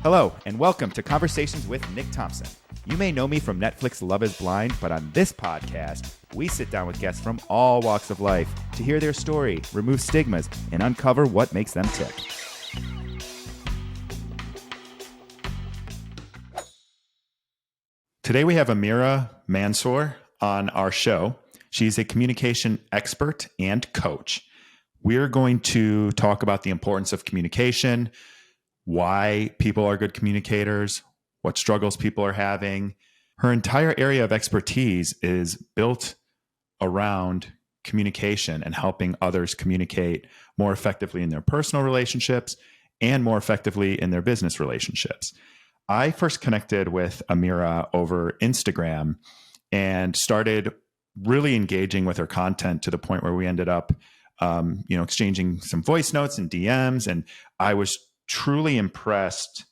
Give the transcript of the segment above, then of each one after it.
Hello, and welcome to Conversations with Nick Thompson. You may know me from Netflix Love is Blind, but on this podcast, we sit down with guests from all walks of life to hear their story, remove stigmas, and uncover what makes them tick. Today we have Amira Mansour on our show. She's a communication expert and coach. We're going to talk about the importance of communication, why people are good communicators, what struggles people are having. Her entire area of expertise is built around communication and helping others communicate more effectively in their personal relationships and more effectively in their business relationships. I first connected with Amira over Instagram and started really engaging with her content to the point where we ended up exchanging some voice notes and DMs. And I was truly impressed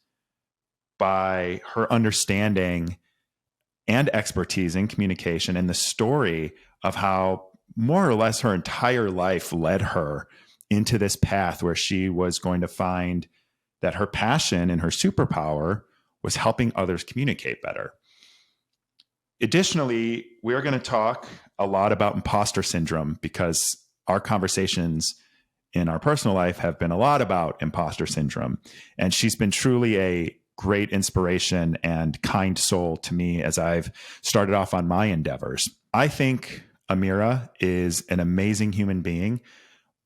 by her understanding and expertise in communication and the story of how more or less her entire life led her into this path where she was going to find that her passion and her superpower was helping others communicate better. Additionally, we're going to talk a lot about imposter syndrome because our conversations in our personal life have been a lot about imposter syndrome. And she's been truly a great inspiration and kind soul to me as I've started off on my endeavors. I think Amira is an amazing human being,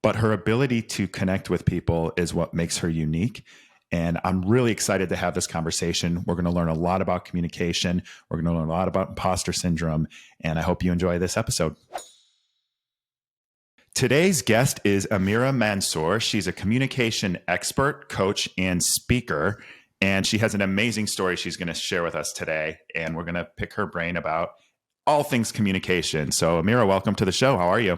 but her ability to connect with people is what makes her unique. And I'm really excited to have this conversation. We're going to learn a lot about communication. We're going to learn a lot about imposter syndrome. And I hope you enjoy this episode. Today's guest is Amira Mansour. She's a communication expert, coach, and speaker. And she has an amazing story she's going to share with us today. And we're going to pick her brain about all things communication. So Amira, welcome to the show. How are you?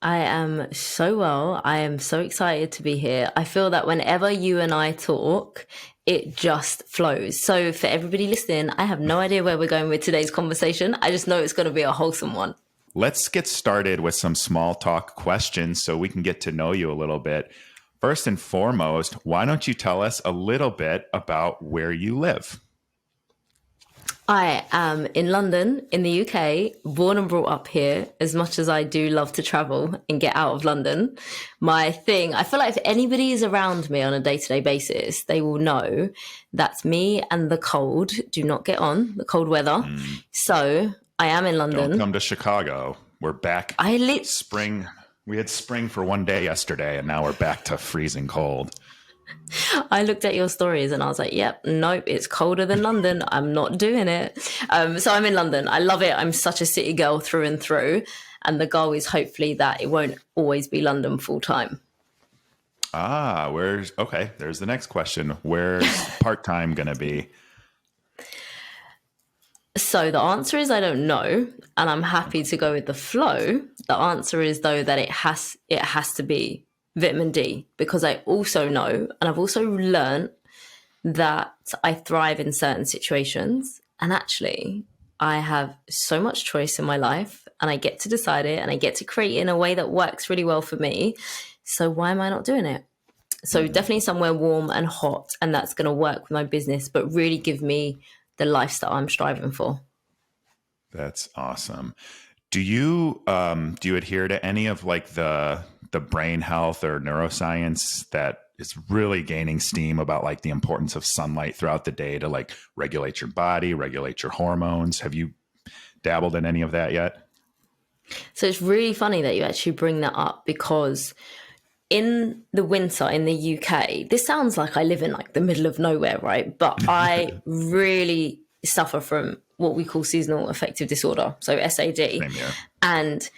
I am so well. I am so excited to be here. I feel that whenever you and I talk, it just flows. So for everybody listening, I have no idea where we're going with today's conversation. I just know it's going to be a wholesome one. Let's get started with some small talk questions so we can get to know you a little bit. First and foremost, why don't you tell us a little bit about where you live? I am in London, in the UK, born and brought up here. As much as I do love to travel and get out of London, I feel like if anybody is around me on a day-to-day basis, they will know that me and the cold do not get on, the cold weather. So I am in London. Don't come to Chicago. We're back. Spring. We had spring for one day yesterday, and now we're back to freezing cold. I looked at your stories and I was like, yep, nope, it's colder than London. I'm not doing it. So I'm in London. I love it. I'm such a city girl through and through. And the goal is hopefully that it won't always be London full time. There's the next question. Where's part-time going to be? So the answer is I don't know, and I'm happy to go with the flow. The answer is though that it has to be vitamin D, because I also know, and I've also learned that I thrive in certain situations, and actually I have so much choice in my life, and I get to decide it, and I get to create it in a way that works really well for me. So why am I not doing it? So definitely somewhere warm and hot, and that's going to work with my business, but really give me the lifestyle I'm striving for. That's awesome. Do you adhere to any of like the brain health or neuroscience that is really gaining steam about like the importance of sunlight throughout the day to like regulate your body, regulate your hormones? Have you dabbled in any of that yet? So it's really funny that you actually bring that up, because in the winter in the UK, this sounds like I live in like the middle of nowhere, right? But I really suffer from what we call seasonal affective disorder, so SAD. Same here. And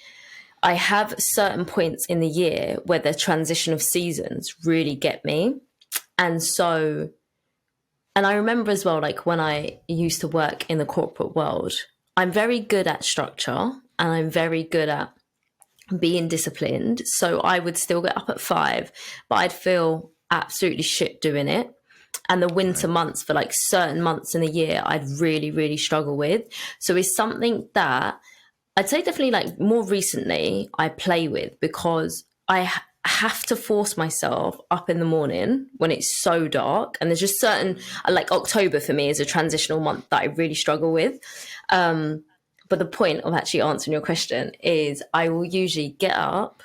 I have certain points in the year where the transition of seasons really get me. And I remember as well, like when I used to work in the corporate world, I'm very good at structure and I'm very good at being disciplined. So I would still get up at 5, but I'd feel absolutely shit doing it. And the winter months, for like certain months in the year, I'd really, really struggle with. So it's something that I'd say definitely like more recently I play with, because I have to force myself up in the morning when it's so dark. And there's just certain, like October for me is a transitional month that I really struggle with. But the point of actually answering your question is I will usually get up,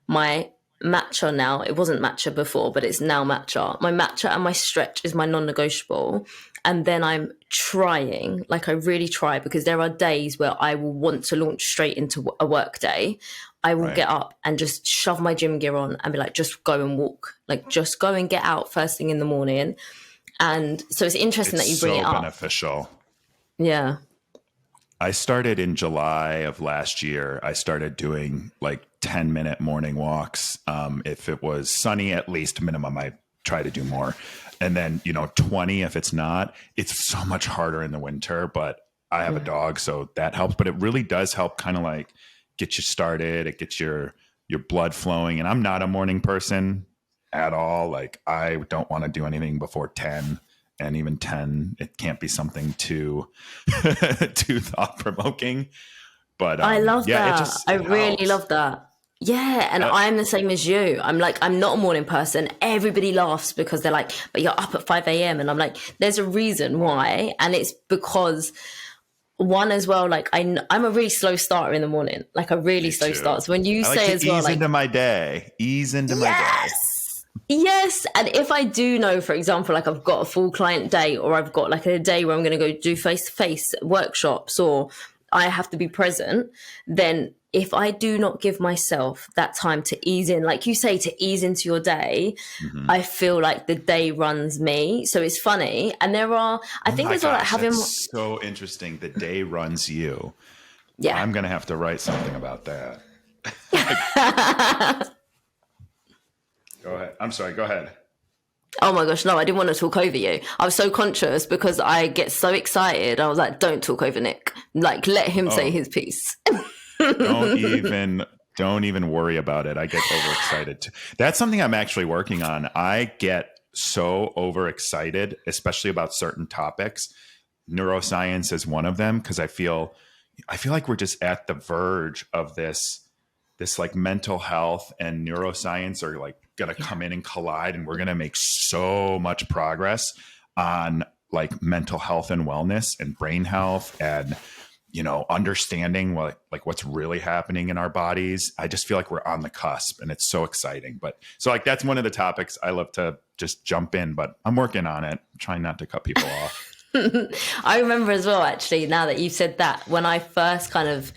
my matcha now, it wasn't matcha before, but it's now matcha. My matcha and my stretch is my non-negotiable. And then I'm trying, like I really try, because there are days where I will want to launch straight into a work day. I will get up and just shove my gym gear on and be like, just go and walk, like just go and get out first thing in the morning. And so it's interesting that you bring it up. So beneficial. Yeah. I started in July of last year. I started doing like 10-minute morning walks. If it was sunny, at least minimum, I try to do more. And then, 20 if it's not. It's so much harder in the winter, but I have a dog, so that helps. But it really does help kind of like get you started. It gets your blood flowing. And I'm not a morning person at all. Like I don't want to do anything before 10. And even 10, it can't be something too thought provoking. But I love that. I helps. really love that. Yeah. And I'm the same as you. I'm like, I'm not a morning person. Everybody laughs because they're like, but you're up at 5 a.m. And I'm like, there's a reason why. And it's because one as well, like I'm a really slow starter in the morning, like a really slow start. So when you say as well, like ease into my day. Yes. And if I do know, for example, like I've got a full client day or I've got like a day where I'm going to go do face-to-face workshops or I have to be present, then if I do not give myself that time to ease in, like you say, to ease into your day, I feel like the day runs me. So it's funny. And I think as well, like having that's so interesting. The day runs you. Yeah. I'm going to have to write something about that. Go ahead. I'm sorry. Go ahead. Oh my gosh, no, I didn't want to talk over you. I was so conscious because I get so excited. I was like, don't talk over Nick. Like, let him say his piece. Don't even worry about it. I get overexcited. That's something I'm actually working on. I get so overexcited, especially about certain topics. Neuroscience is one of them because I feel like we're just at the verge of this like mental health and neuroscience are like going to come in and collide, and we're going to make so much progress on like mental health and wellness and brain health and understanding what's really happening in our bodies. I just feel like we're on the cusp, and it's so exciting. But so like that's one of the topics I love to just jump in, but I'm working on it, trying not to cut people off. I remember as well, actually, now that you've said that, when I first kind of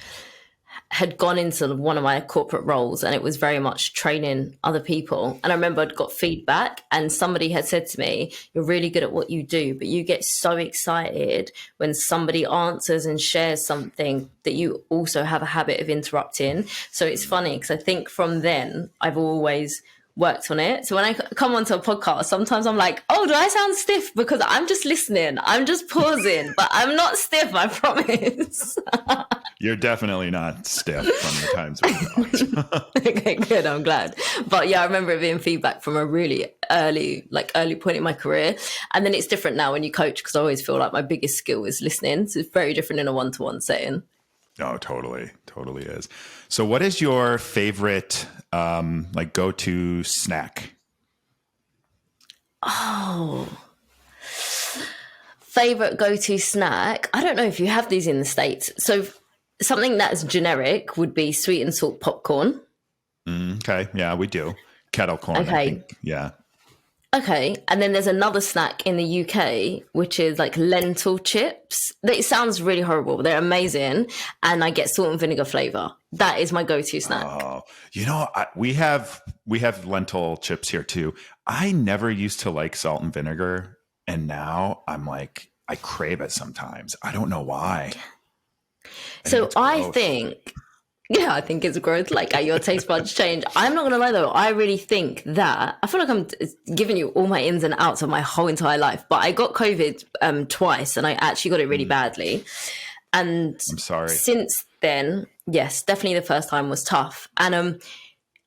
had gone into one of my corporate roles, and it was very much training other people. And I remember I'd got feedback and somebody had said to me, you're really good at what you do, but you get so excited when somebody answers and shares something that you also have a habit of interrupting. So it's funny because I think from then I've always worked on it. So when I come onto a podcast, sometimes I'm like, oh, do I sound stiff? Because I'm just listening. I'm just pausing, but I'm not stiff, I promise. You're definitely not stiff from the times we talked. Okay, good. I'm glad. But yeah, I remember it being feedback from a really early point in my career. And then it's different now when you coach, because I always feel like my biggest skill is listening. So it's very different in a one-to-one setting. No, totally is. So what is your favorite go-to snack? Oh, favorite go-to snack? I don't know if you have these in the States. So something that's generic would be sweet and salt popcorn. Okay. Yeah, we do. Kettle corn. Okay. I think. Yeah. Okay. And then there's another snack in the UK, which is like lentil chips. It sounds really horrible, but they're amazing. And I get salt and vinegar flavor. That is my go-to snack. Oh, we have lentil chips here too. I never used to like salt and vinegar. And now I'm like, I crave it sometimes. I don't know why. So I think it's growth. Like your taste buds change. I'm not going to lie though. I really think that I feel like I'm giving you all my ins and outs of my whole entire life, but I got COVID twice and I actually got it really badly. And I'm sorry. Since then, yes, definitely the first time was tough. And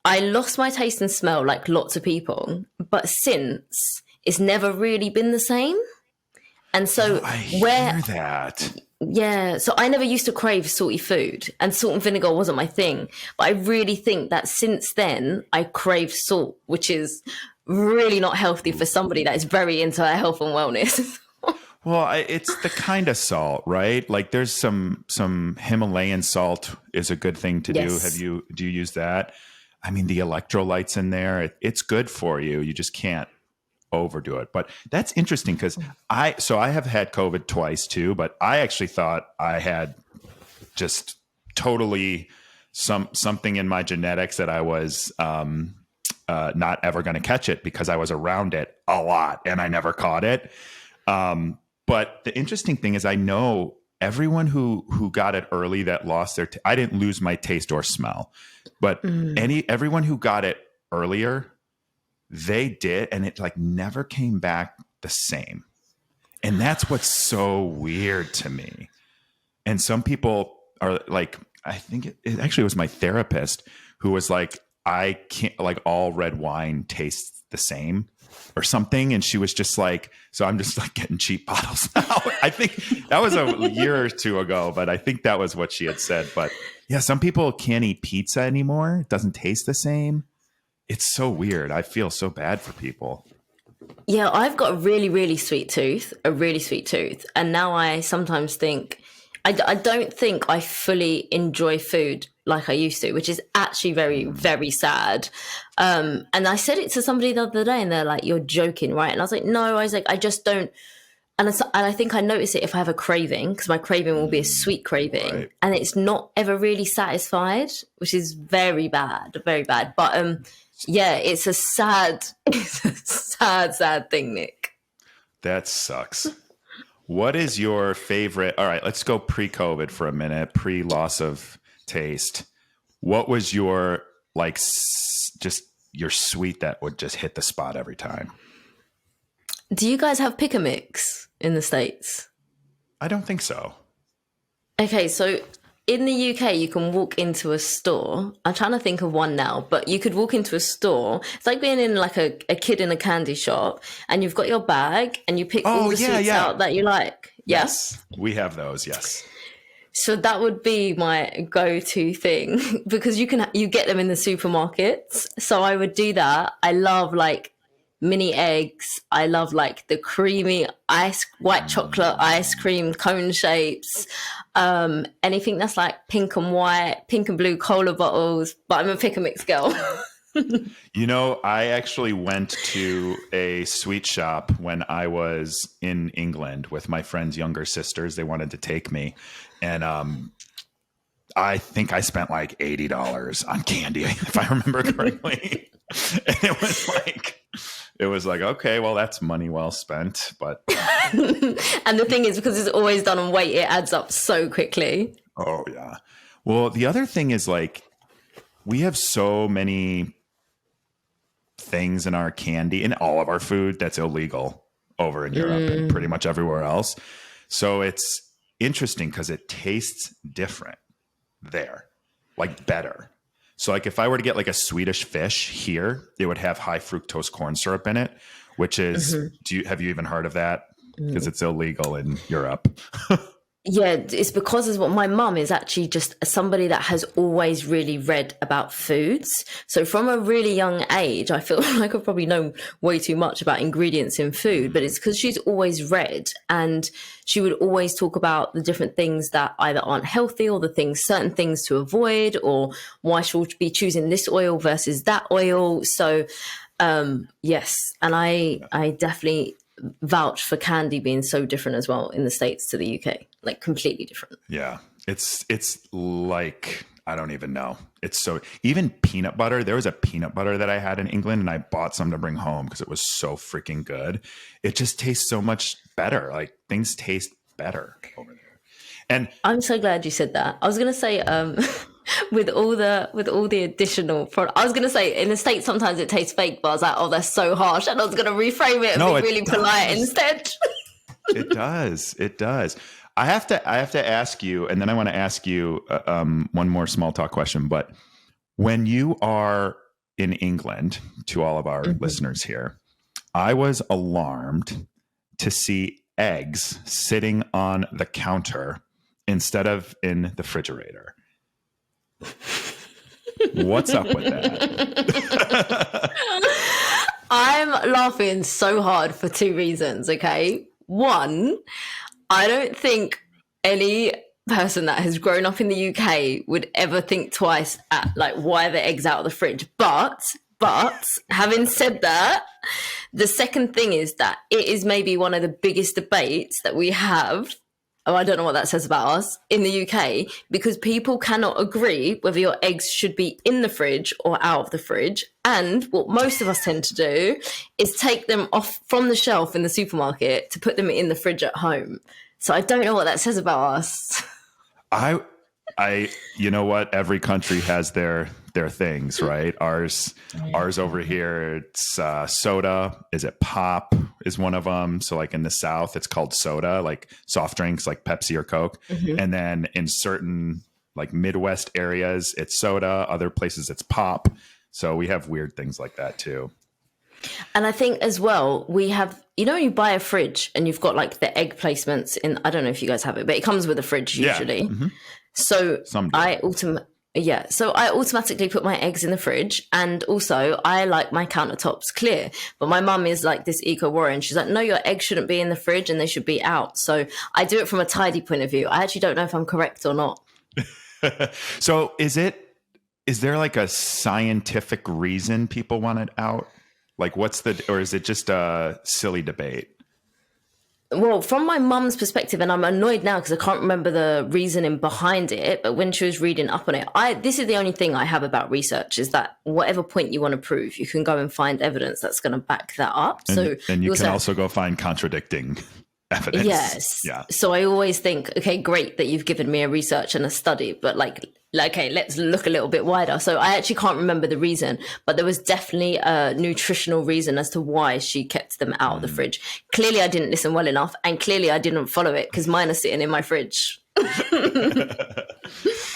I lost my taste and smell like lots of people, but since it's never really been the same. And so I hear that. Yeah, so I never used to crave salty food, and salt and vinegar wasn't my thing. But I really think that since then, I crave salt, which is really not healthy for somebody that is very into their health and wellness. Well, it's the kind of salt, right? Like there's some Himalayan salt is a good thing to do. Yes. Do you use that? I mean, the electrolytes in there, it's good for you. You just can't overdo it. But that's interesting because I have had COVID twice too, but I actually thought I had just totally something in my genetics that I was not ever going to catch it because I was around it a lot and I never caught it. But the interesting thing is I know everyone who got it early that lost their, I didn't lose my taste or smell, but everyone who got it earlier, they did. And it like never came back the same. And that's what's so weird to me. And some people are like, I think it actually was my therapist who was like, I can't, like all red wine tastes the same or something. And she was just like, so I'm just like getting cheap bottles now. I think that was a year or two ago, but I think that was what she had said. But yeah, some people can't eat pizza anymore. It doesn't taste the same. It's so weird. I feel so bad for people. Yeah, I've got a really, really sweet tooth, And now I sometimes think, I don't think I fully enjoy food like I used to, which is actually very, very sad. And I said it to somebody the other day and they're like, you're joking, right? And I was like, no, I just don't. And I think I notice it if I have a craving, because my craving will be a sweet craving, right. And it's not ever really satisfied, which is very bad, very bad. But yeah, it's a sad thing, Nick. That sucks. What is your favorite? All right, let's go pre-COVID for a minute, pre-loss of taste. What was your, like, just your sweet that would just hit the spot every time? Do you guys have pick a mix in the States? I don't think so. Okay, so in the UK, you can walk into a store. I'm trying to think of one now, but you could walk into a store. It's like being in like a kid in a candy shop, and you've got your bag and you pick all the sweets out that you like. Yes, we have those. Yes. So that would be my go-to thing because you get them in the supermarkets. So I would do that. I love like mini eggs. I love like the creamy white chocolate ice cream cone shapes. Anything that's like pink and blue cola bottles. But I'm a pick a mix girl. You know, I actually went to a sweet shop when I was in England with my friend's younger sisters. They wanted to take me. And I think I spent like $80 on candy, if I remember correctly. And it was like, okay, well, that's money well spent. But and the thing is, because it's always done on weight, it adds up so quickly. Oh, yeah. Well, the other thing is like, we have so many things in our candy and all of our food that's illegal over in Europe and pretty much everywhere else. So it's interesting because it tastes different there, like better. So like if I were to get like a Swedish fish here, it would have high fructose corn syrup in it, which is, have you even heard of that? Because it's illegal in Europe. Yeah, it's because my mum is actually just somebody that has always really read about foods. So from a really young age, I feel like I probably know way too much about ingredients in food, but it's because she's always read and she would always talk about the different things that either aren't healthy or certain things to avoid, or why she'll be choosing this oil versus that oil. So yes, and I definitely vouch for candy being so different as well in the States to the UK, like completely different. Yeah. It's like, I don't even know. It's so, even peanut butter, there was a peanut butter that I had in England and I bought some to bring home because it was so freaking good. It just tastes so much better. Like things taste better over there. And I'm so glad you said that. I was going to say, with all the additional product, I was going to say in the States sometimes it tastes fake, but I was like, oh, that's so harsh, and I was going to reframe it and be really polite instead. It does. I have to ask you, and then I want to ask you one more small talk question. But when you are in England, to all of our listeners here, I was alarmed to see eggs sitting on the counter instead of in the refrigerator. What's up with that? I'm laughing so hard for two reasons, okay? One, I don't think any person that has grown up in the UK would ever think twice at like why the eggs out of the fridge. But having said that, the second thing is that it is maybe one of the biggest debates that we have. Oh, I don't know what that says about us in the UK, because people cannot agree whether your eggs should be in the fridge or out of the fridge. And what most of us tend to do is take them off from the shelf in the supermarket to put them in the fridge at home. So I don't know what that says about us. You know what? Every country has their things, right? Ours over here, it's soda. Is it pop is one of them. So like in the South, it's called soda, like soft drinks like Pepsi or Coke. Mm-hmm. And then in certain like Midwest areas, it's soda. Other places, it's pop. So we have weird things like that too. And I think as well, we have, you know, when you buy a fridge and you've got like the egg placements in, I don't know if you guys have it, but it comes with a fridge usually. Yeah. Mm-hmm. So I automatically put my eggs in the fridge, and also I like my countertops clear. But my mum is like this eco warrior, and she's like, no, your eggs shouldn't be in the fridge and they should be out. So I do it from a tidy point of view. I actually don't know if I'm correct or not. So is there like a scientific reason people want it out? Like or is it just a silly debate? Well, from my mum's perspective, and I'm annoyed now because I can't remember the reasoning behind it, but when she was reading up on it, this is the only thing I have about research, is that whatever point you want to prove, you can go and find evidence that's going to back that up. And you can also go find contradicting evidence. Yes. Yeah. So I always think, okay, great that you've given me a research and a study, but like, okay, let's look a little bit wider. So I actually can't remember the reason, but there was definitely a nutritional reason as to why she kept them out of the fridge. Clearly I didn't listen well enough, and clearly I didn't follow it because mine are sitting in my fridge.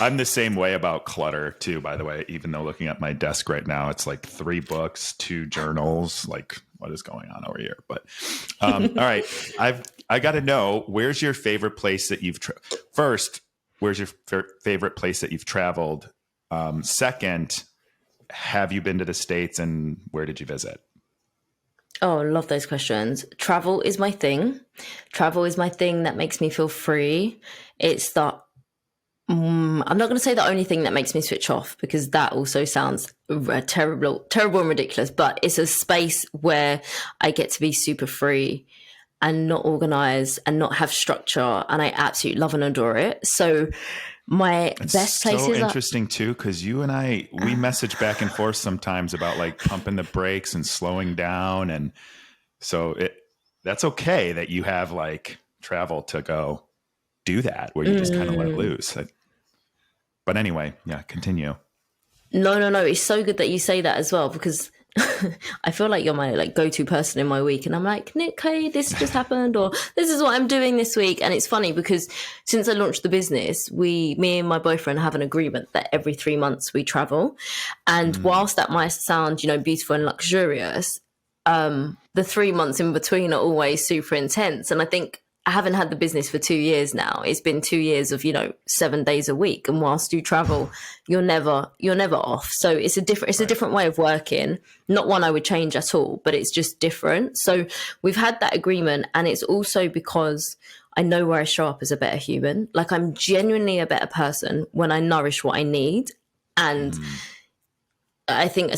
I'm the same way about clutter too, by the way, even though looking at my desk right now, it's like 3 books, 2 journals, like what is going on over here? But all right, I got to know, where's your favorite place that you've first, where's your favorite place that you've traveled? Second, have you been to the States, and where did you visit? Oh, I love those questions. Travel is my thing. Travel is my thing that makes me feel free. It's the, I'm not going to say the only thing that makes me switch off, because that also sounds terrible and ridiculous, but it's a space where I get to be super free and not organized and not have structure. And I absolutely love and adore it. So my best places are so interesting too, because you and I, we message back and forth sometimes about like pumping the brakes and slowing down. And so that's okay that you have like travel to go do that, where you just kind of let loose. But anyway, yeah, continue. No. It's so good that you say that as well, because I feel like you're my like go-to person in my week, and I'm like, Nick, hey, this just happened, or this is what I'm doing this week. And it's funny because since I launched the business, me and my boyfriend have an agreement that every 3 months we travel. And whilst that might sound, beautiful and luxurious, the 3 months in between are always super intense. And I think I haven't had the business for 2 years now. It's been 2 years of, 7 days a week. And whilst you travel, you're never off. So it's a different way of working. Not one I would change at all, but it's just different. So we've had that agreement. And it's also because I know where I show up as a better human. Like, I'm genuinely a better person when I nourish what I need. And I think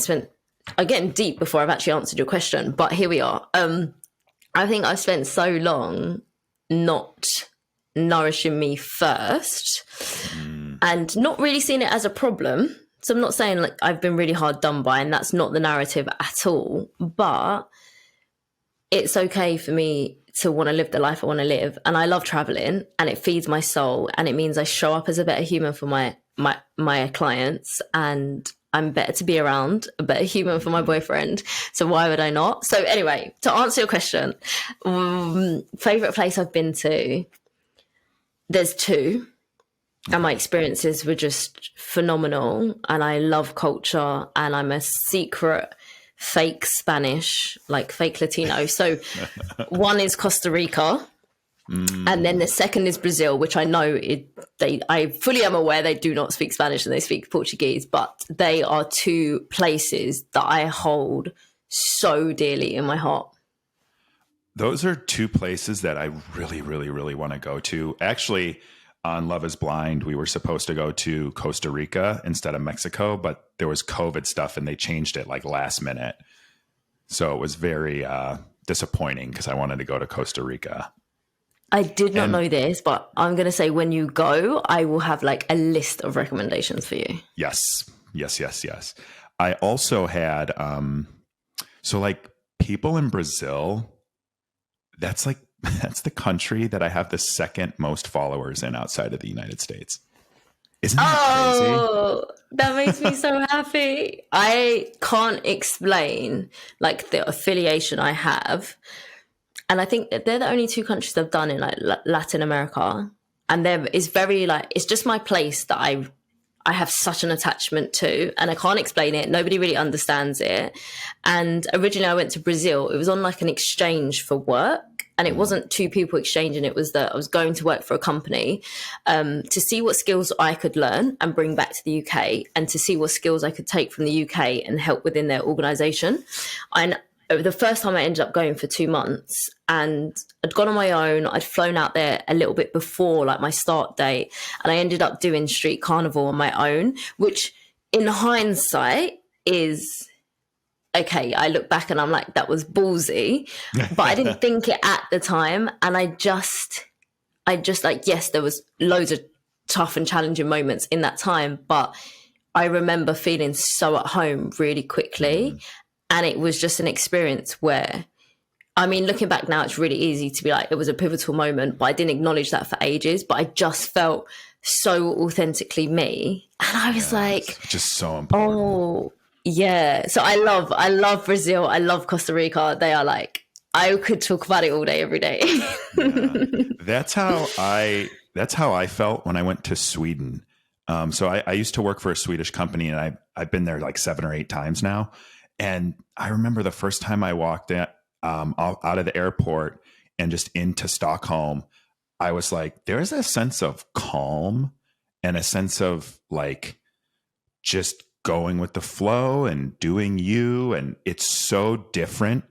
I'm getting deep before I've actually answered your question, but here we are. I think I've spent so long not nourishing me first and not really seeing it as a problem. So I'm not saying like I've been really hard done by, and that's not the narrative at all, but it's okay for me to want to live the life I want to live. And I love traveling, and it feeds my soul, and it means I show up as a better human for my clients, and I'm better to be around, a better human for my boyfriend. So why would I not? So anyway, to answer your question, favorite place I've been to, there's 2, and my experiences were just phenomenal. And I love culture, and I'm a secret fake Spanish, like fake Latino. So one is Costa Rica. And then the second is Brazil, which I know I fully am aware they do not speak Spanish and they speak Portuguese, but they are two places that I hold so dearly in my heart. Those are two places that I really, really, really want to go to. Actually, on Love is Blind, we were supposed to go to Costa Rica instead of Mexico, but there was COVID stuff and they changed it like last minute. So it was very disappointing because I wanted to go to Costa Rica. I did not know this, but I'm going to say when you go, I will have like a list of recommendations for you. Yes. I also had, so like people in Brazil, that's the country that I have the second most followers in outside of the United States. Isn't that crazy? Oh, that makes me so happy. I can't explain like the affiliation I have. And I think that they're the only two countries I've done in like Latin America. And there is very like, it's just my place that I have such an attachment to, and I can't explain it. Nobody really understands it. And originally I went to Brazil. It was on like an exchange for work. And it wasn't two people exchanging. It was that I was going to work for a company to see what skills I could learn and bring back to the UK, and to see what skills I could take from the UK and help within their organisation. And the first time I ended up going for 2 months, and I'd gone on my own. I'd flown out there a little bit before like my start date, and I ended up doing street carnival on my own, which in hindsight is okay. I look back and I'm like, that was ballsy, but I didn't think it at the time. And I just like, yes, there was loads of tough and challenging moments in that time, but I remember feeling so at home really quickly. And it was just an experience where, I mean, looking back now, it's really easy to be like, it was a pivotal moment, but I didn't acknowledge that for ages. But I just felt so authentically me. And I was like, just so important. Oh, yeah. So I love Brazil. I love Costa Rica. They are like, I could talk about it all day, every day. That's how I felt when I went to Sweden. So I used to work for a Swedish company, and I've been there like 7 or 8 times now. And I remember the first time I walked out of the airport and just into Stockholm, I was like, there's a sense of calm and a sense of like just going with the flow and doing you. And it's so different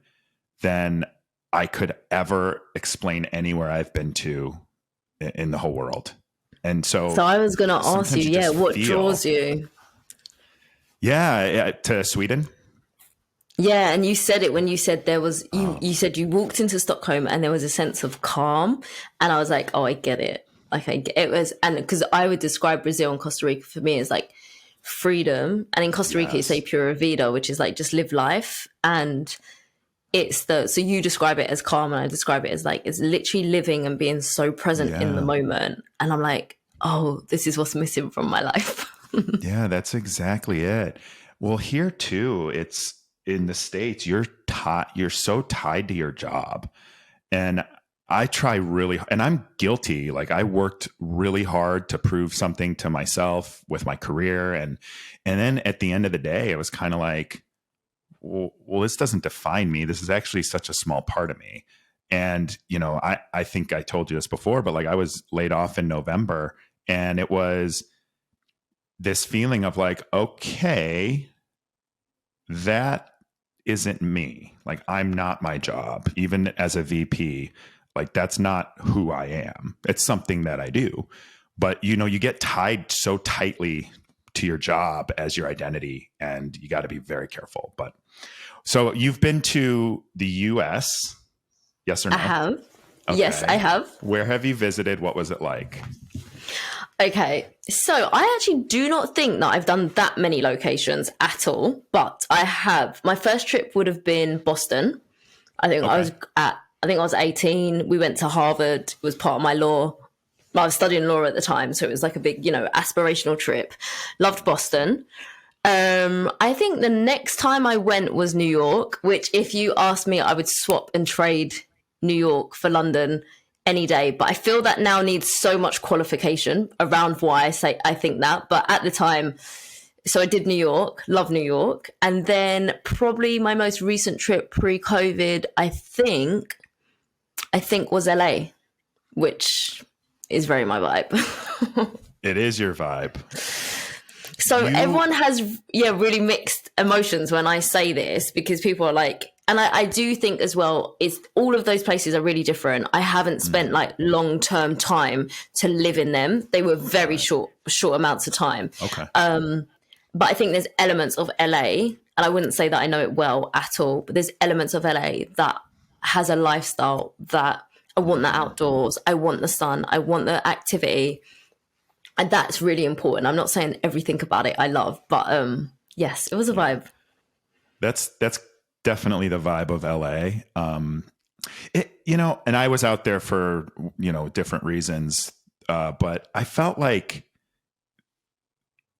than I could ever explain anywhere I've been to in the whole world. And so I was going to ask you, what draws you? Yeah, to Sweden. Yeah, and you said it when you said there was, you said you walked into Stockholm and there was a sense of calm. And I was like, oh, I get it. Like it was, and because I would describe Brazil and Costa Rica for me as like freedom. And in Costa Rica, you say pura vida, which is like just live life. And so you describe it as calm, and I describe it as like, it's literally living and being so present in the moment. And I'm like, oh, this is what's missing from my life. Yeah, that's exactly it. Well, here too, it's in the States, you're so tied to your job. And I try really, and I'm guilty. Like I worked really hard to prove something to myself with my career. And then at the end of the day, it was kind of like, well, this doesn't define me. This is actually such a small part of me. And, you know, I think I told you this before, but like I was laid off in November, and it was this feeling of like, okay, that isn't me. Like I'm not my job, even as a VP. Like that's not who I am. It's something that I do. But, you know, you get tied so tightly to your job as your identity, and you got to be very careful. But so you've been to the US, yes or no? I have. Okay. Yes, I have. Where have you visited? What was it like? Okay, so I actually do not think that I've done that many locations at all, but I have. My first trip would have been Boston. I think I was 18. We went to Harvard. It was part of my law. I was studying law at the time, so it was like a big, aspirational trip. Loved Boston. I think the next time I went was New York, which if you asked me, I would swap and trade New York for London any day. But I feel that now needs so much qualification around why I think that. But at the time, so I did New York, love New York. And then probably my most recent trip pre-COVID, I think was LA. which is very my vibe. It is your vibe. So everyone has, really mixed emotions when I say this, because people are like, and I do think as well, it's all of those places are really different. I haven't spent like long-term time to live in them. They were very short amounts of time. Okay. But I think there's elements of LA, and I wouldn't say that I know it well at all, but there's elements of LA that has a lifestyle that I want the outdoors, I want the sun, I want the activity. And that's really important. I'm not saying everything about it I love, but yes, it was a vibe. That's definitely the vibe of LA. And I was out there for, different reasons. But I felt like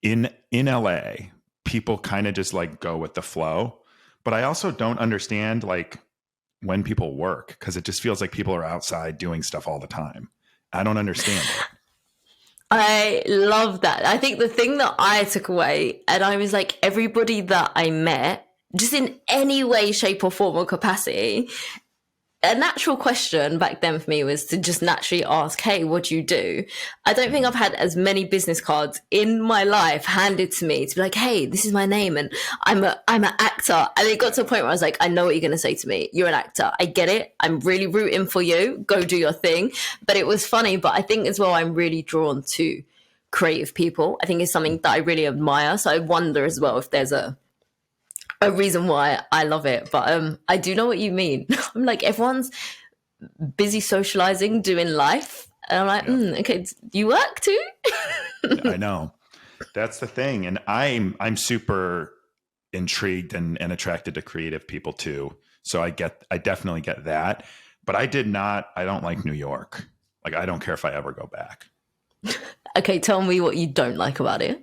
in LA, people kind of just like go with the flow. But I also don't understand like when people work, because it just feels like people are outside doing stuff all the time. I don't understand it. I love that. I think the thing that I took away, and I was like, everybody that I met, just in any way, shape or form or capacity, a natural question back then for me was to just naturally ask, hey, what do you do? I don't think I've had as many business cards in my life handed to me to be like, hey, this is my name and I'm an actor. And it got to a point where I was like, I know what you're going to say to me. You're an actor. I get it. I'm really rooting for you. Go do your thing. But it was funny. But I think as well, I'm really drawn to creative people. I think it's something that I really admire. So I wonder as well if there's a reason why I love it. But I do know what you mean. I'm like, everyone's busy socializing, doing life. And I'm like, okay, you work too? I know. That's the thing. And I'm super intrigued and attracted to creative people too. So I definitely get that. But I don't like New York. Like, I don't care if I ever go back. Okay, tell me what you don't like about it.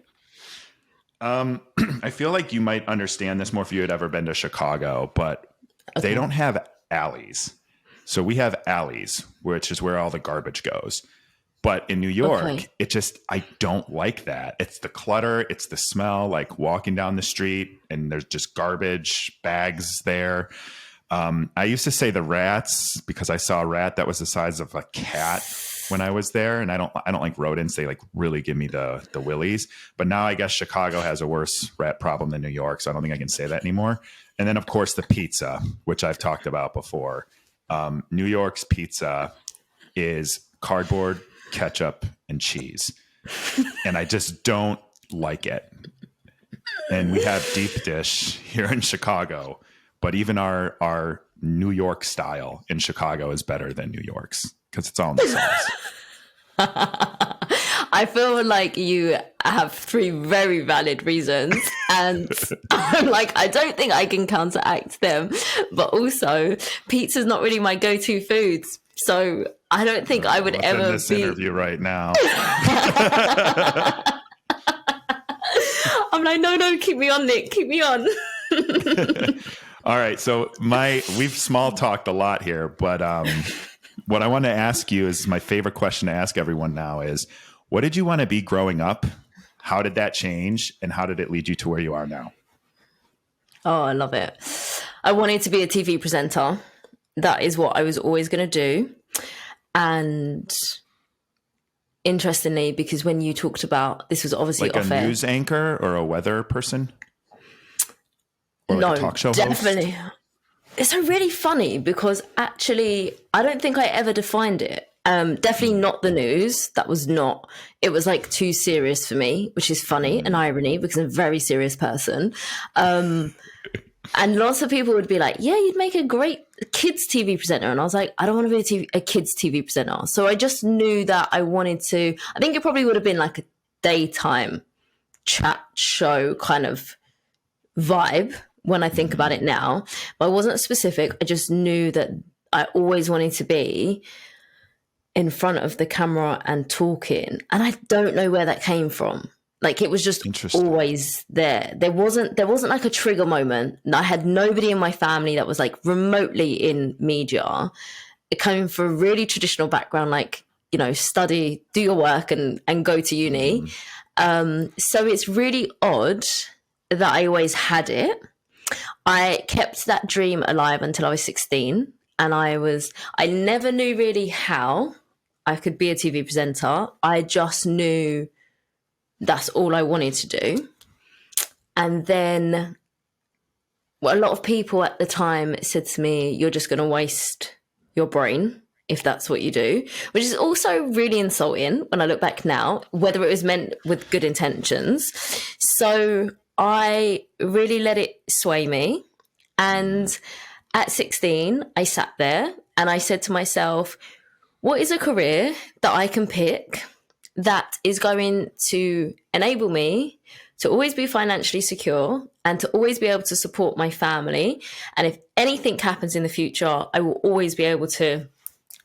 I feel like you might understand this more if you had ever been to Chicago, but they don't have alleys. So we have alleys, which is where all the garbage goes. But in New York, I don't like that. It's the clutter. It's the smell, like walking down the street and there's just garbage bags there. I used to say the rats because I saw a rat that was the size of a cat when I was there, and I don't like rodents. They like really give me the willies. But now I guess Chicago has a worse rat problem than New York, so I don't think I can say that anymore. And then of course the pizza, which I've talked about before. New York's pizza is cardboard, ketchup, and cheese, and I just don't like it. And we have deep dish here in Chicago, but even our New York style in Chicago is better than New York's. Because it's all in the sauce. I feel like you have 3 very valid reasons. And I'm like, I don't think I can counteract them. But also, pizza's not really my go-to foods. So I don't think I would ever in this interview right now. I'm like, no, keep me on, Nick. Keep me on. All right. So we've small talked a lot here, but what I want to ask you is my favorite question to ask everyone now is, what did you want to be growing up? How did that change? And how did it lead you to where you are now? Oh, I love it. I wanted to be a TV presenter. That is what I was always going to do. And interestingly, because when you talked about, this was obviously like a news anchor or a weather person? Or like a talk show definitely. host? It's so really funny because actually, I don't think I ever defined it. Definitely not the news. That was not, it was like too serious for me, which is funny and irony because I'm a very serious person. And lots of people would be like, yeah, you'd make a great kids TV presenter. And I was like, I don't want to be a kids TV presenter. So I just knew that I wanted to, I think it probably would have been like a daytime chat show kind of vibe when I think about it now, but I wasn't specific. I just knew that I always wanted to be in front of the camera and talking. And I don't know where that came from. Like, it was just always there. There wasn't like a trigger moment. I had nobody in my family that was like remotely in media. It came from a really traditional background, like, study, do your work and go to uni. So it's really odd that I always had it. I kept that dream alive until I was 16, and I never knew really how, I could be a TV presenter. I just knew that's all I wanted to do. And then a lot of people at the time said to me, you're just going to waste your brain if that's what you do, which is also really insulting when I look back now, whether it was meant with good intentions. So I really let it sway me. And at 16, I sat there and I said to myself, what is a career that I can pick that is going to enable me to always be financially secure and to always be able to support my family? And if anything happens in the future, I will always be able to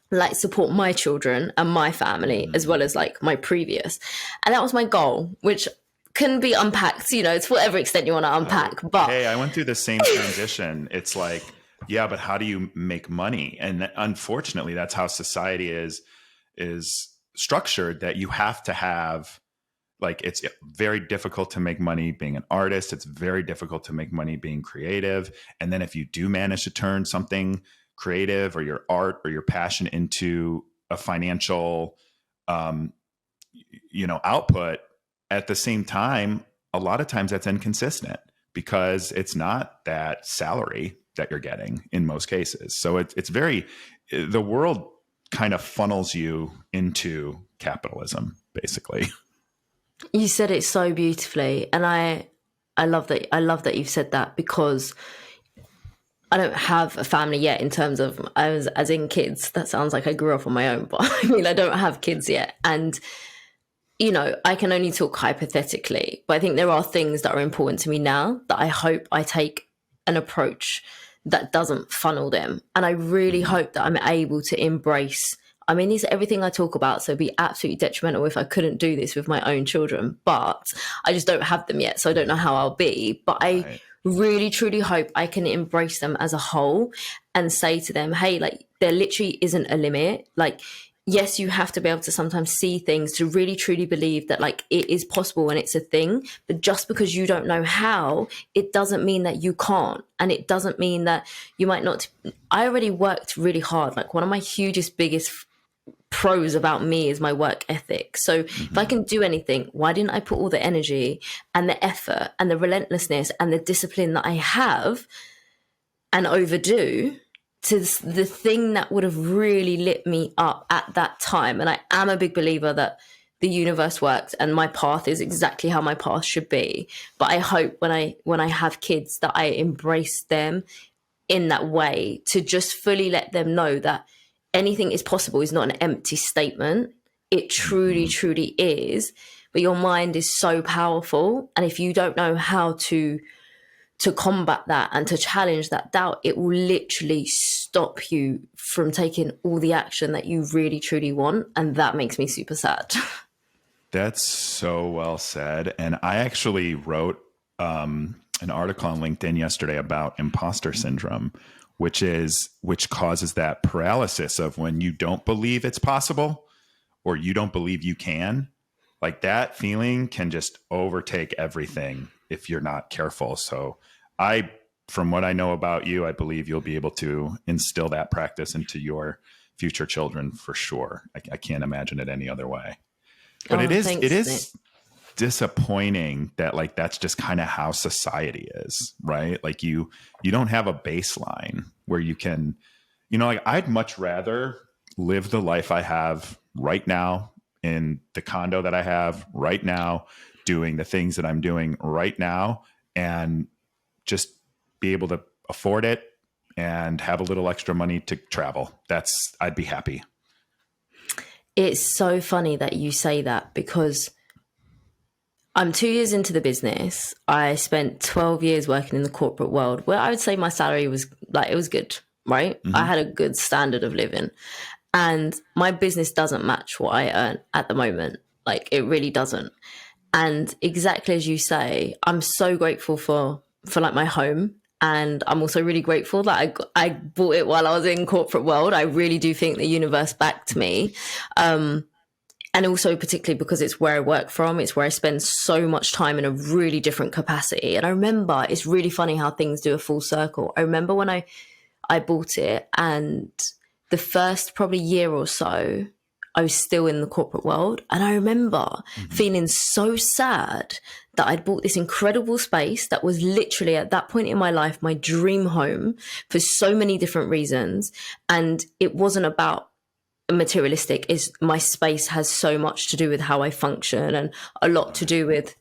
like support my children and my family as well as like my previous. And that was my goal, which can be unpacked, you know, to whatever extent you want to unpack. But hey, I went through the same transition. It's like, yeah, but how do you make money? And unfortunately, that's how society is structured, that you have to have, like, it's very difficult to make money being an artist. It's very difficult to make money being creative. And then if you do manage to turn something creative or your art or your passion into a financial, output, at the same time, a lot of times that's inconsistent because it's not that salary that you're getting in most cases. So it's the world kind of funnels you into capitalism, basically. you said it so beautifully. And I love that. I love that you've said that, because I don't have a family yet in terms of, as in kids. That sounds like I grew up on my own, but I mean, I don't have kids yet. And you know, I can only talk hypothetically, but I think there are things that are important to me now that I hope I take an approach that doesn't funnel them. And I really hope that I'm able to embrace, I mean, it's everything I talk about. So it'd be absolutely detrimental if I couldn't do this with my own children, but I just don't have them yet. So I don't know how I'll be, but I really, truly hope I can embrace them as a whole and say to them, hey, like, there literally isn't a limit. Like, yes, you have to be able to sometimes see things to really truly believe that like it is possible and it's a thing. But just because you don't know how, it doesn't mean that you can't. And it doesn't mean that you might not. I already worked really hard. Like, one of my biggest pros about me is my work ethic. So if I can do anything, why didn't I put all the energy and the effort and the relentlessness and the discipline that I have and overdo to the thing that would have really lit me up at that time? And I am a big believer that the universe works and my path is exactly how my path should be. But I hope when I have kids that I embrace them in that way, to just fully let them know that anything is possible is not an empty statement. It truly, truly is. But your mind is so powerful. And if you don't know how to combat that and to challenge that doubt, it will literally stop you from taking all the action that you really, truly want. And that makes me super sad. That's so well said. And I actually wrote an article on LinkedIn yesterday about imposter syndrome, which causes that paralysis of when you don't believe it's possible or you don't believe you can. Like, that feeling can just overtake everything if you're not careful. So from what I know about you, I believe you'll be able to instill that practice into your future children for sure. I can't imagine it any other way. But it is disappointing that, like, that's just kind of how society is, right? Like, you don't have a baseline where you can, like, I'd much rather live the life I have right now in the condo that I have right now, doing the things that I'm doing right now, and just be able to afford it and have a little extra money to travel. I'd be happy. It's so funny that you say that, because I'm 2 years into the business. I spent 12 years working in the corporate world, where I would say my salary was like, it was good, right? I had a good standard of living, and my business doesn't match what I earn at the moment. Like, it really doesn't. And exactly as you say, I'm so grateful for like my home. And I'm also really grateful that I bought it while I was in corporate world. I really do think the universe backed me. And also particularly because it's where I work from. It's where I spend so much time in a really different capacity. And I remember, it's really funny how things do a full circle. I remember when I bought it, and the first probably year or so, I was still in the corporate world. And I remember feeling so sad that I'd bought this incredible space that was literally at that point in my life, my dream home for so many different reasons. And it wasn't about materialistic, is my space has so much to do with how I function and a lot to do with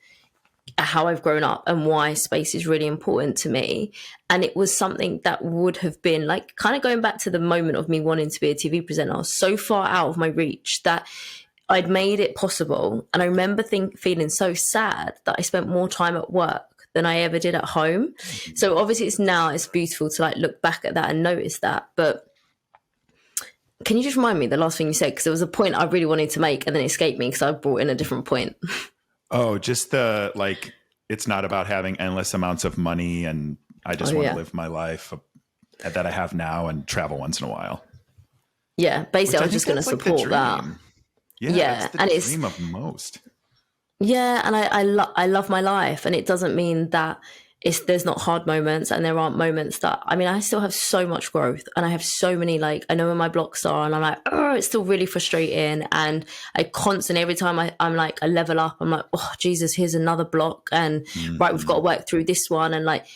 how I've grown up and why space is really important to me. And it was something that would have been like kind of going back to the moment of me wanting to be a TV presenter, so far out of my reach that I'd made it possible. And I remember feeling so sad that I spent more time at work than I ever did at home. So obviously it's beautiful to like look back at that and notice that. But can you just remind me the last thing you said? Because there was a point I really wanted to make and then it escaped me because I brought in a different point. Oh, just the, like, it's not about having endless amounts of money and I just want to live my life that I have now and travel once in a while. Yeah, basically I was just going to support that. Yeah, that's the dream of most. Yeah, and I love my life, and it doesn't mean that there's not hard moments, and there aren't moments that, I mean, I still have so much growth, and I have so many, like, I know where my blocks are, and I'm like, oh, it's still really frustrating, and I constantly, every time I'm like, I level up, I'm like, oh, Jesus, here's another block, and right, we've got to work through this one, and like,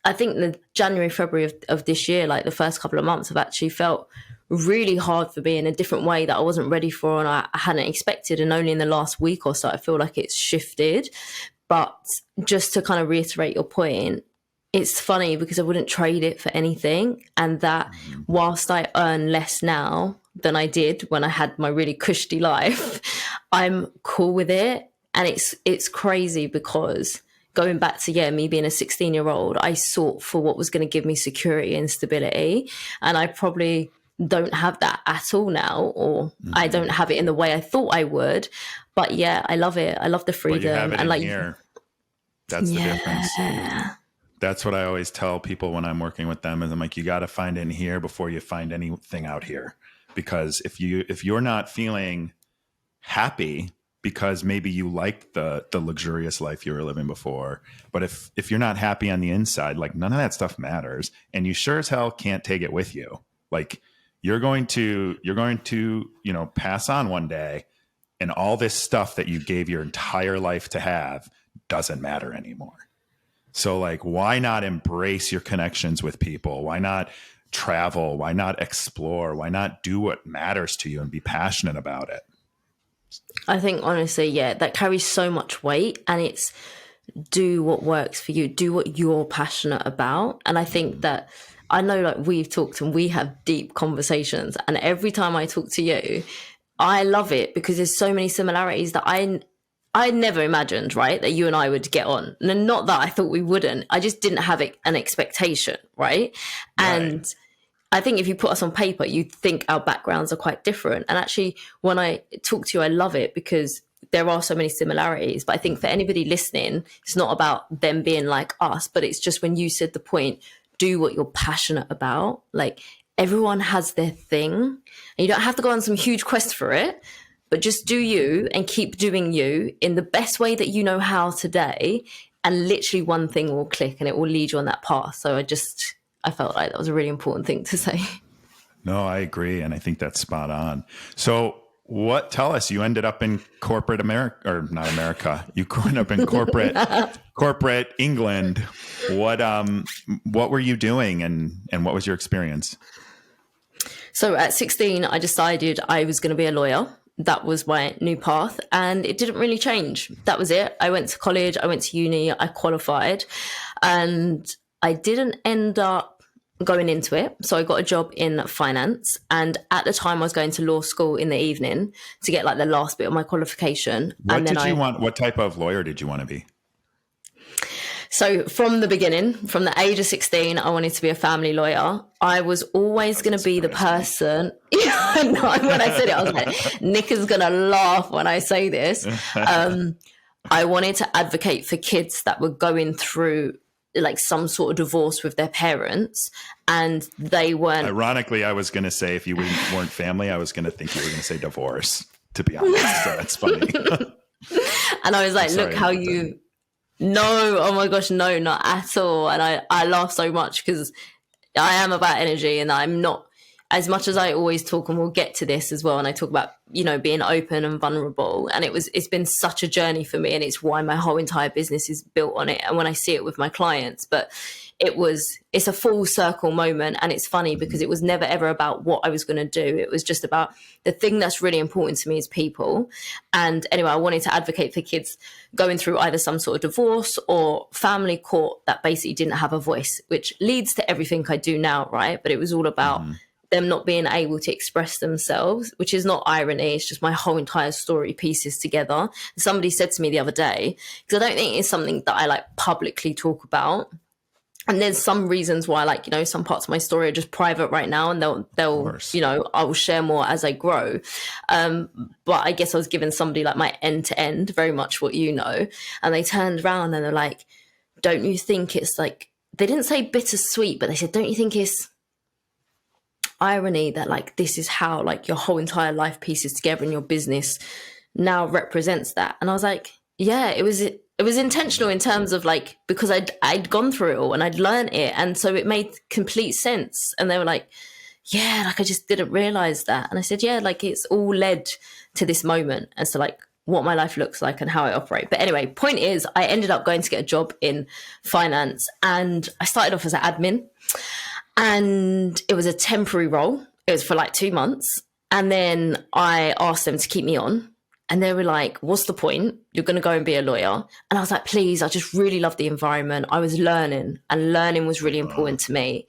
I think the January, February of this year, like the first couple of months have actually felt really hard for me in a different way that I wasn't ready for and I hadn't expected. And only in the last week or so, I feel like it's shifted. But just to kind of reiterate your point, it's funny because I wouldn't trade it for anything. And that whilst I earn less now than I did when I had my really cushy life, I'm cool with it. And it's crazy because going back to, me being a 16-year-old, I sought for what was going to give me security and stability. And I probably don't have that at all now, or I don't have it in the way I thought I would. But yeah, I love it. I love the freedom. Well, you have it and in here. That's the difference. That's what I always tell people when I'm working with them is I'm like, you got to find it in here before you find anything out here. Because if you're not feeling happy because maybe you liked the luxurious life you were living before, but if you're not happy on the inside, like none of that stuff matters, and you sure as hell can't take it with you. Like you're going to pass on one day, and all this stuff that you gave your entire life to have doesn't matter anymore. So like, why not embrace your connections with people? Why not travel? Why not explore? Why not do what matters to you and be passionate about it? I think honestly, that carries so much weight, and it's do what works for you, do what you're passionate about. And I think that I know, like, we've talked and we have deep conversations, and every time I talk to you, I love it because there's so many similarities that I never imagined, right, that you and I would get on. And not that I thought we wouldn't. I just didn't have an expectation, right? And I think if you put us on paper, you'd think our backgrounds are quite different. And actually, when I talk to you, I love it because there are so many similarities. But I think for anybody listening, it's not about them being like us, but it's just when you said the point, do what you're passionate about. Like, everyone has their thing, and you don't have to go on some huge quest for it, but just do you and keep doing you in the best way that you know how today. And literally one thing will click and it will lead you on that path. So I felt like that was a really important thing to say. No, I agree. And I think that's spot on. So tell us, you ended up in corporate America, or not America, you ended up in corporate England. What were you doing and what was your experience? So at 16, I decided I was going to be a lawyer. That was my new path, and it didn't really change. That was it. I went to college, I went to uni, I qualified, and I didn't end up going into it. So I got a job in finance, and at the time I was going to law school in the evening to get like the last bit of my qualification. What type of lawyer did you want to be? So from the beginning, from the age of 16, I wanted to be a family lawyer. I was always going to be the person. When I said it, I was like, Nick is going to laugh when I say this. I wanted to advocate for kids that were going through like some sort of divorce with their parents, and they weren't. Ironically, I was going to say if you weren't family, I was going to think you were going to say divorce, to be honest. So that's funny. And I was like, look how you... No, oh my gosh, no, not at all. And I laugh so much because I am about energy, and I as much as I always talk, and we'll get to this as well, and I talk about, you know, being open and vulnerable, and it's been such a journey for me, and it's why my whole entire business is built on it. And when I see it with my clients, but it's a full circle moment. And it's funny because it was never ever about what I was going to do. It was just about the thing that's really important to me is people. And anyway, I wanted to advocate for kids going through either some sort of divorce or family court that basically didn't have a voice, which leads to everything I do now, right? But it was all about them not being able to express themselves, which is not irony. It's just my whole entire story pieces together. Somebody said to me the other day, because I don't think it's something that I like publicly talk about. And there's some reasons why, like, you know, some parts of my story are just private right now, and they'll, you know, I will share more as I grow. But I guess I was giving somebody like my end to end, very much what you know, and they turned around and they're like, don't you think it's like, they didn't say bittersweet, but they said, don't you think it's irony that like, this is how like your whole entire life pieces together and your business now represents that? And I was like, yeah, it was intentional in terms of like, because I'd gone through it all and I'd learned it. And so it made complete sense. And they were like, yeah, like I just didn't realize that. And I said, yeah, like it's all led to this moment as to like what my life looks like and how I operate. But anyway, point is, I ended up going to get a job in finance, and I started off as an admin, and it was a temporary role. It was for like 2 months. And then I asked them to keep me on. And they were like, what's the point? You're going to go and be a lawyer. And I was like, please, I just really love the environment. I was learning, and learning was really important to me.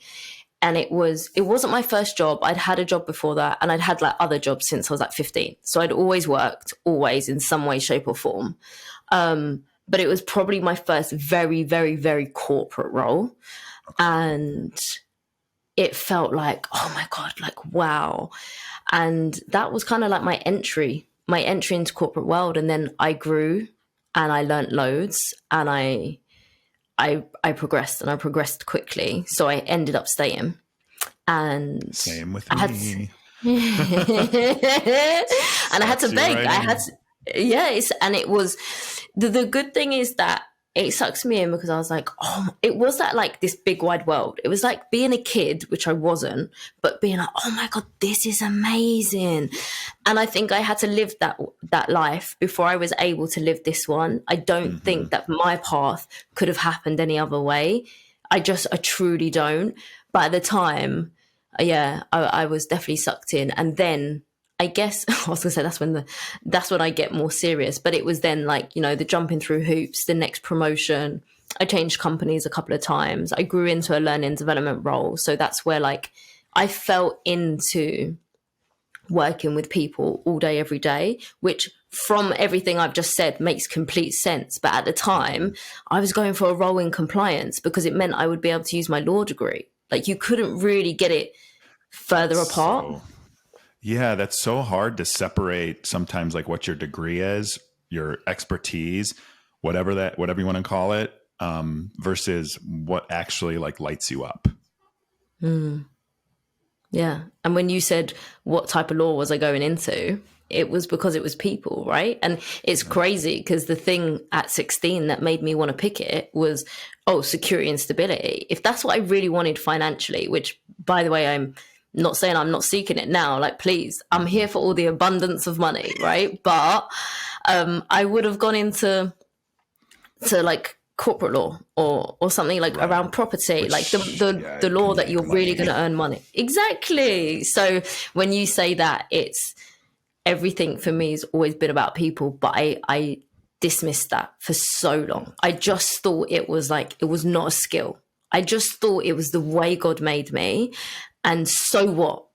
And it wasn't my first job. I'd had a job before that, and I'd had like other jobs since I was like 15. So I'd always worked, always in some way, shape or form. But it was probably my first very, very, very corporate role. And it felt like, oh my God, like, wow. And that was kind of like my entry into corporate world. And then I grew and I learnt loads, and I progressed, and I progressed quickly. So I ended up staying. And same with me. And I had to beg. And it was the good thing is that it sucks me in, because I was like, oh, it was that like this big wide world. It was like being a kid, which I wasn't, but being like, oh my God, this is amazing. And I think I had to live that life before I was able to live this one. I don't think that my path could have happened any other way. I truly don't. But at the time, I was definitely sucked in. And then I guess I was gonna say that's when I get more serious. But it was then like, you know, the jumping through hoops, the next promotion. I changed companies a couple of times. I grew into a learning and development role. So that's where like I fell into working with people all day, every day, which from everything I've just said makes complete sense. But at the time, I was going for a role in compliance because it meant I would be able to use my law degree. Like you couldn't really get it further apart. Yeah, that's so hard to separate sometimes, like what your degree is, your expertise, whatever you want to call it, versus what actually like lights you up. Yeah. And when you said what type of law was I going into, it was because it was people, right? And it's crazy because the thing at 16 that made me want to pick it was, security and stability. If that's what I really wanted financially, which by the way, I'm not saying I'm not seeking it now, like, please, I'm here for all the abundance of money, right? But I would have gone into like corporate law or something like around property, which, like the law that you're really going to earn money. Exactly. So when you say that, it's everything for me has always been about people, but I dismissed that for so long. I just thought it was not a skill. I just thought it was the way God made me. And so what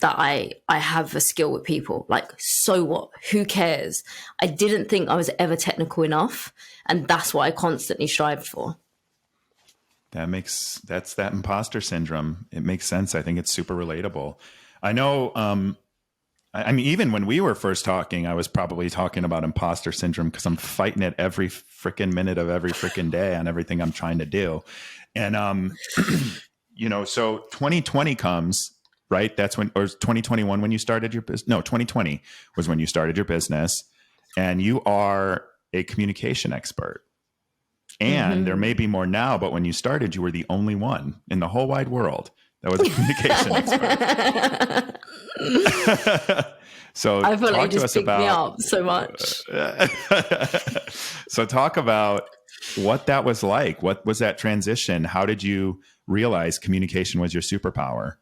that I have a skill with people, like, so what, who cares? I didn't think I was ever technical enough. And that's what I constantly strived for. That's that imposter syndrome. It makes sense. I think it's super relatable. I know, I mean, even when we were first talking, I was probably talking about imposter syndrome because I'm fighting it every freaking minute of every freaking day on everything I'm trying to do. And, you know, so 2020 comes, right? That's when, or 2021 when you started your business? No, 2020 was when you started your business, and you are a communication expert. And there may be more now, but when you started, you were the only one in the whole wide world That was a communication expert. So I feel like talk you to just us picked me about, up so much. so talk about what that was like. What was that transition? How did you realize communication was your superpower?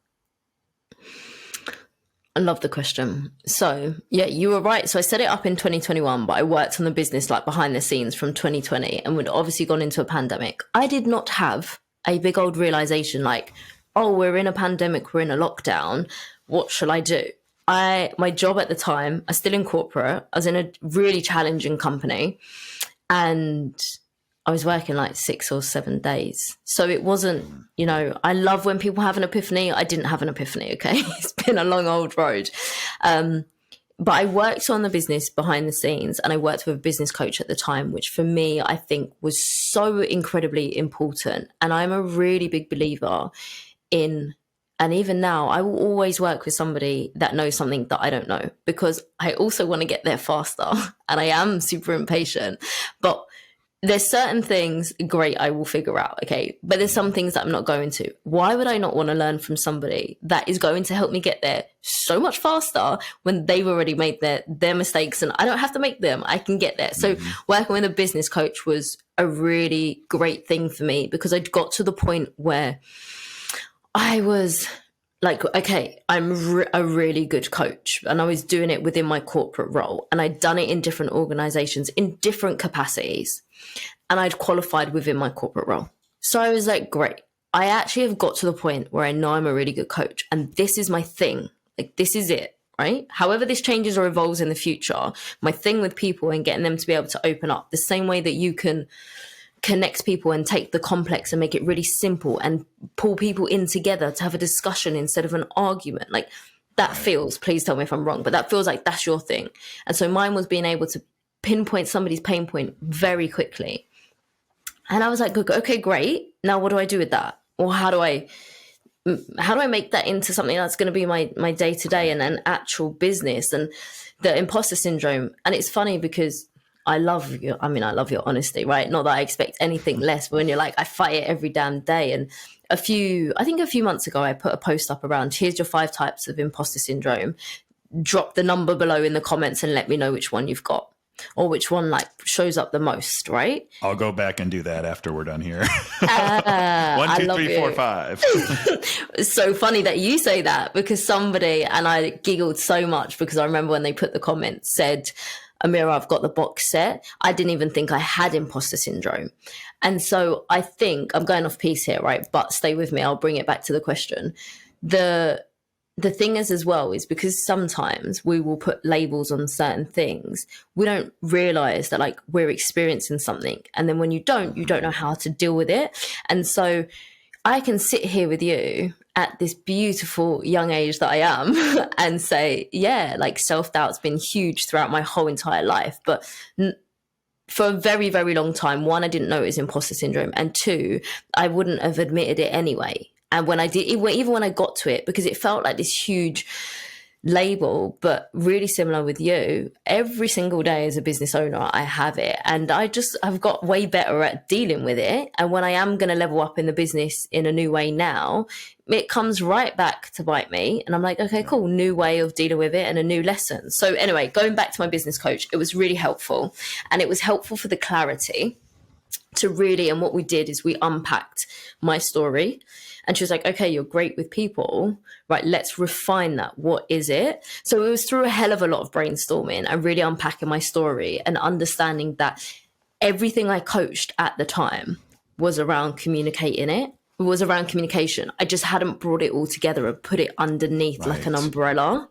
I love the question. So, yeah, you were right. So I set it up in 2021, but I worked on the business like behind the scenes from 2020 and we'd obviously gone into a pandemic. I did not have a big old realization like, oh, we're in a pandemic, we're in a lockdown. What shall I do? My job at the time, I was still in corporate. I was in a really challenging company and I was working like 6 or 7 days. So it wasn't, I love when people have an epiphany. I didn't have an epiphany, okay? It's been a long old road. But I worked on the business behind the scenes and I worked with a business coach at the time, which for me, I think was so incredibly important. And I'm a really big believer in, and even now, I will always work with somebody that knows something that I don't know because I also want to get there faster and I am super impatient. But there's certain things, great, I will figure out, okay? But there's some things that I'm not going to. Why would I not want to learn from somebody that is going to help me get there so much faster when they've already made their mistakes and I don't have to make them, I can get there. So working with a business coach was a really great thing for me because I'd got to the point where I was like, okay, I'm a really good coach. And I was doing it within my corporate role. And I'd done it in different organizations in different capacities. And I'd qualified within my corporate role. So I was like, great. I actually have got to the point where I know I'm a really good coach. And this is my thing. Like, this is it, right? However this changes or evolves in the future, my thing with people and getting them to be able to open up the same way that you can connect people and take the complex and make it really simple and pull people in together to have a discussion instead of an argument. Like that feels, please tell me if I'm wrong, but that feels like that's your thing. And so mine was being able to pinpoint somebody's pain point very quickly. And I was like, okay, great. Now what do I do with that? Or how do I make that into something that's going to be my day-to-day and an actual business? And the imposter syndrome. And it's funny because I love your honesty, right? Not that I expect anything less, but when you're like, I fight it every damn day. And a few months ago, I put a post up around, here's your 5 types of imposter syndrome. Drop the number below in the comments and let me know which one you've got or which one like shows up the most, right? I'll go back and do that after we're done here. 1, 2, 3, 4, 5. It's so funny that you say that because somebody, and I giggled so much because I remember when they put the comment said, Amira, I've got the box set. I didn't even think I had imposter syndrome. And so I think I'm going off piece here, right? But stay with me. I'll bring it back to the question. The thing is as well is because sometimes we will put labels on certain things. We don't realize that like we're experiencing something. And then when you don't know how to deal with it. And so I can sit here with you at this beautiful young age that I am and say, yeah, like self-doubt's been huge throughout my whole entire life. But for a very, very long time, 1, I didn't know it was imposter syndrome. And 2, I wouldn't have admitted it anyway. And when I did, even when I got to it, because it felt like this huge label, but really similar with you, every single day as a business owner, I have it. And I've got way better at dealing with it. And when I am going to level up in the business in a new way now, it comes right back to bite me. And I'm like, okay, cool, new way of dealing with it and a new lesson. So anyway, going back to my business coach, it was really helpful. And it was helpful for the clarity to really, and what we did is we unpacked my story. And she was like, okay, you're great with people, right? Let's refine that. What is it? So it was through a hell of a lot of brainstorming and really unpacking my story and understanding that everything I coached at the time was around communicating it. It was around communication. I just hadn't brought it all together and put it underneath like an umbrella.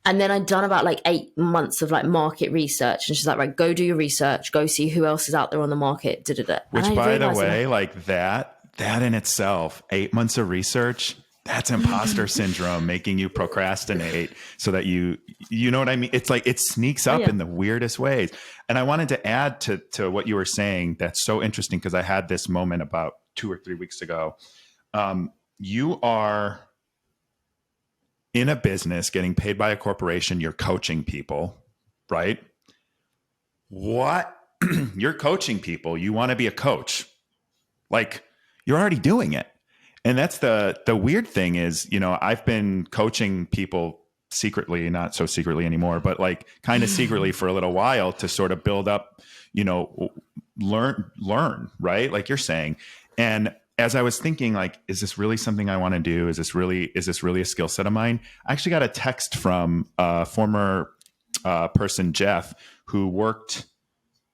And then I'd done about like 8 months of like market research. And she's like, right, go do your research, go see who else is out there on the market. Which by the way, like that in itself, 8 months of research, that's imposter syndrome making you procrastinate so that you know what I mean? It's like it sneaks up in the weirdest ways. And I wanted to add to what you were saying. That's so interesting because I had this moment about 2 or 3 weeks ago. You are in a business getting paid by a corporation. You're coaching people, right? What? You're coaching people. You want to be a coach. Like, you're already doing it. And that's the weird thing is, I've been coaching people secretly, not so secretly anymore, but like kind of secretly for a little while to sort of build up, learn, right? Like you're saying. And as I was thinking, like, is this really something I want to do? Is this really a skill set of mine? I actually got a text from a former person, Jeff, who worked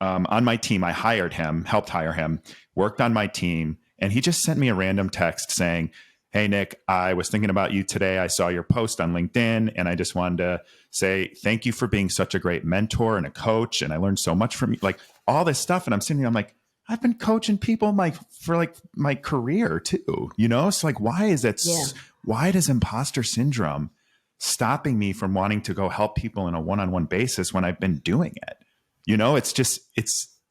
on my team. I hired him, helped hire him, worked on my team. And he just sent me a random text saying, "Hey, Nick, I was thinking about you today. I saw your post on LinkedIn, and I just wanted to say thank you for being such a great mentor and a coach. And I learned so much from you," like all this stuff. And I'm sitting here, I'm like, I've been coaching people for my career too, It's like, why is that? Yeah. Why does imposter syndrome stopping me from wanting to go help people in a one-on-one basis when I've been doing it?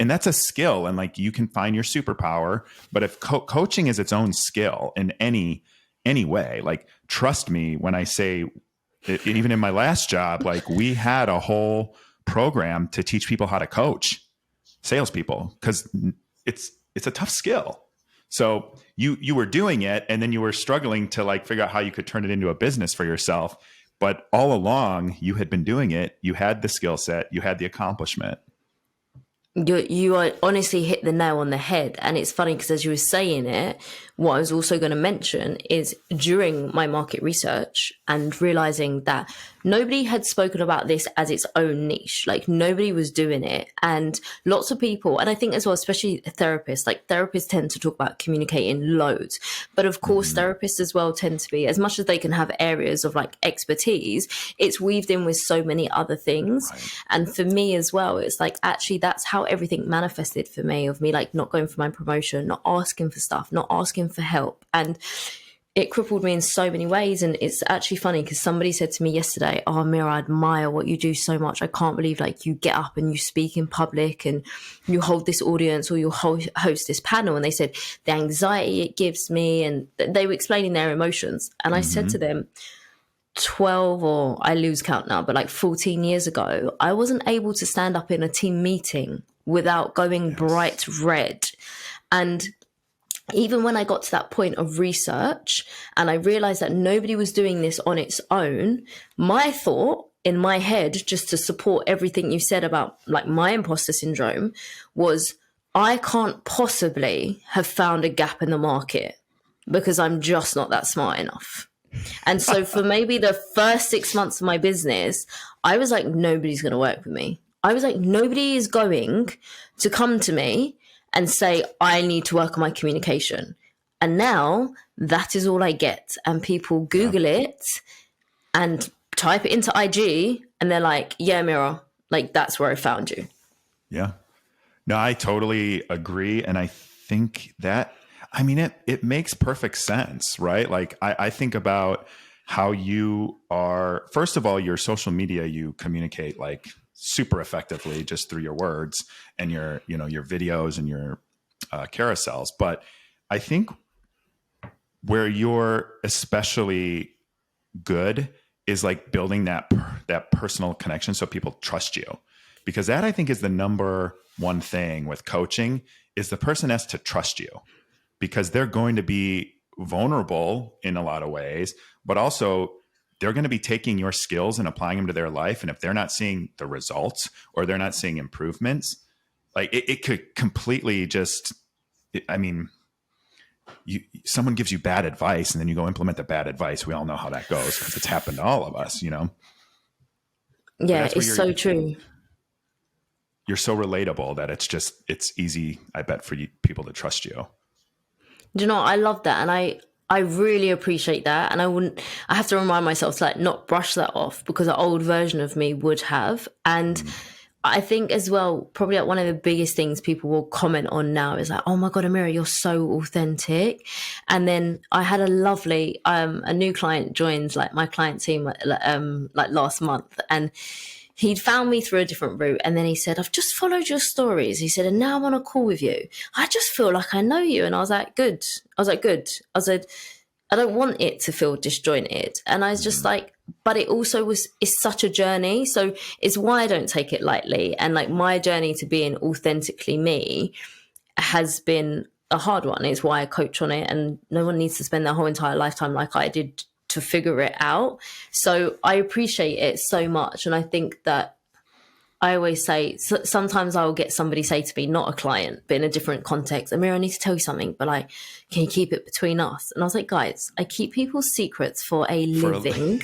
And that's a skill, and like you can find your superpower. But if coaching is its own skill in any way, like trust me when I say, even in my last job, like we had a whole program to teach people how to coach salespeople because it's a tough skill. So you were doing it, and then you were struggling to like figure out how you could turn it into a business for yourself. But all along, you had been doing it. You had the skill set. You had the accomplishment. You are honestly hit the nail on the head. And it's funny because as you were saying it, what I was also going to mention is during my market research and realizing that nobody had spoken about this as its own niche, like nobody was doing it. And lots of people, and I think as well, especially therapists, like therapists tend to talk about communicating loads. But of course, therapists as well tend to be, as much as they can have areas of like expertise, it's weaved in with so many other things. Right. And for me as well, it's like actually that's how everything manifested for me, of me like not going for my promotion, not asking for stuff, not asking for help. And it crippled me in so many ways. And it's actually funny because somebody said to me yesterday, "Oh, Amira, I admire what you do so much. I can't believe like you get up and you speak in public and you hold this audience or you host this panel." And they said the anxiety it gives me, and they were explaining their emotions. And I said to them, 12, or I lose count now, but like 14 years ago, I wasn't able to stand up in a team meeting without going bright red. And even when I got to that point of research and I realized that nobody was doing this on its own, my thought in my head, just to support everything you said about like my imposter syndrome, was I can't possibly have found a gap in the market because I'm just not that smart enough. And so for maybe the first 6 months of my business, I was like, nobody's going to work with me. I was like, nobody is going to come to me and say, I need to work on my communication. And now that is all I get. And people Google it and type it into IG and they're like, yeah, Amira, like that's where I found you. Yeah. No, I totally agree. And I think that, I mean, it makes perfect sense, right? Like I think about how you are, first of all, your social media, you communicate like super effectively just through your words and your videos and your carousels. But I think where you're especially good is like building that personal connection so people trust you, because that I think is the number one thing with coaching is the person has to trust you, because they're going to be vulnerable in a lot of ways, but also they're going to be taking your skills and applying them to their life. And if they're not seeing the results or they're not seeing improvements, like it could completely just, I mean, someone gives you bad advice and then you go implement the bad advice. We all know how that goes because it's happened to all of us, Yeah, it's so true. You're so relatable that it's easy, I bet, for people to trust you. Do you know, I love that. And I really appreciate that. And I have to remind myself to like not brush that off, because the old version of me would have. And I think as well, probably like one of the biggest things people will comment on now is like, oh my God, Amira, you're so authentic. And then I had a lovely, a new client joined like my client team like last month, and he'd found me through a different route. And then he said, I've just followed your stories. He said, and now I'm on a call with you. I just feel like I know you. And I was like, good. I said, I don't want it to feel disjointed. And I was just like, but it also it's such a journey. So it's why I don't take it lightly. And like my journey to being authentically me has been a hard one. It's why I coach on it, and no one needs to spend their whole entire lifetime like I did to figure it out. So I appreciate it so much. And I think that I always say, sometimes I will get somebody say to me, not a client, but in a different context, Amira, I need to tell you something, but like, can you keep it between us? And I was like, guys, I keep people's secrets for a living.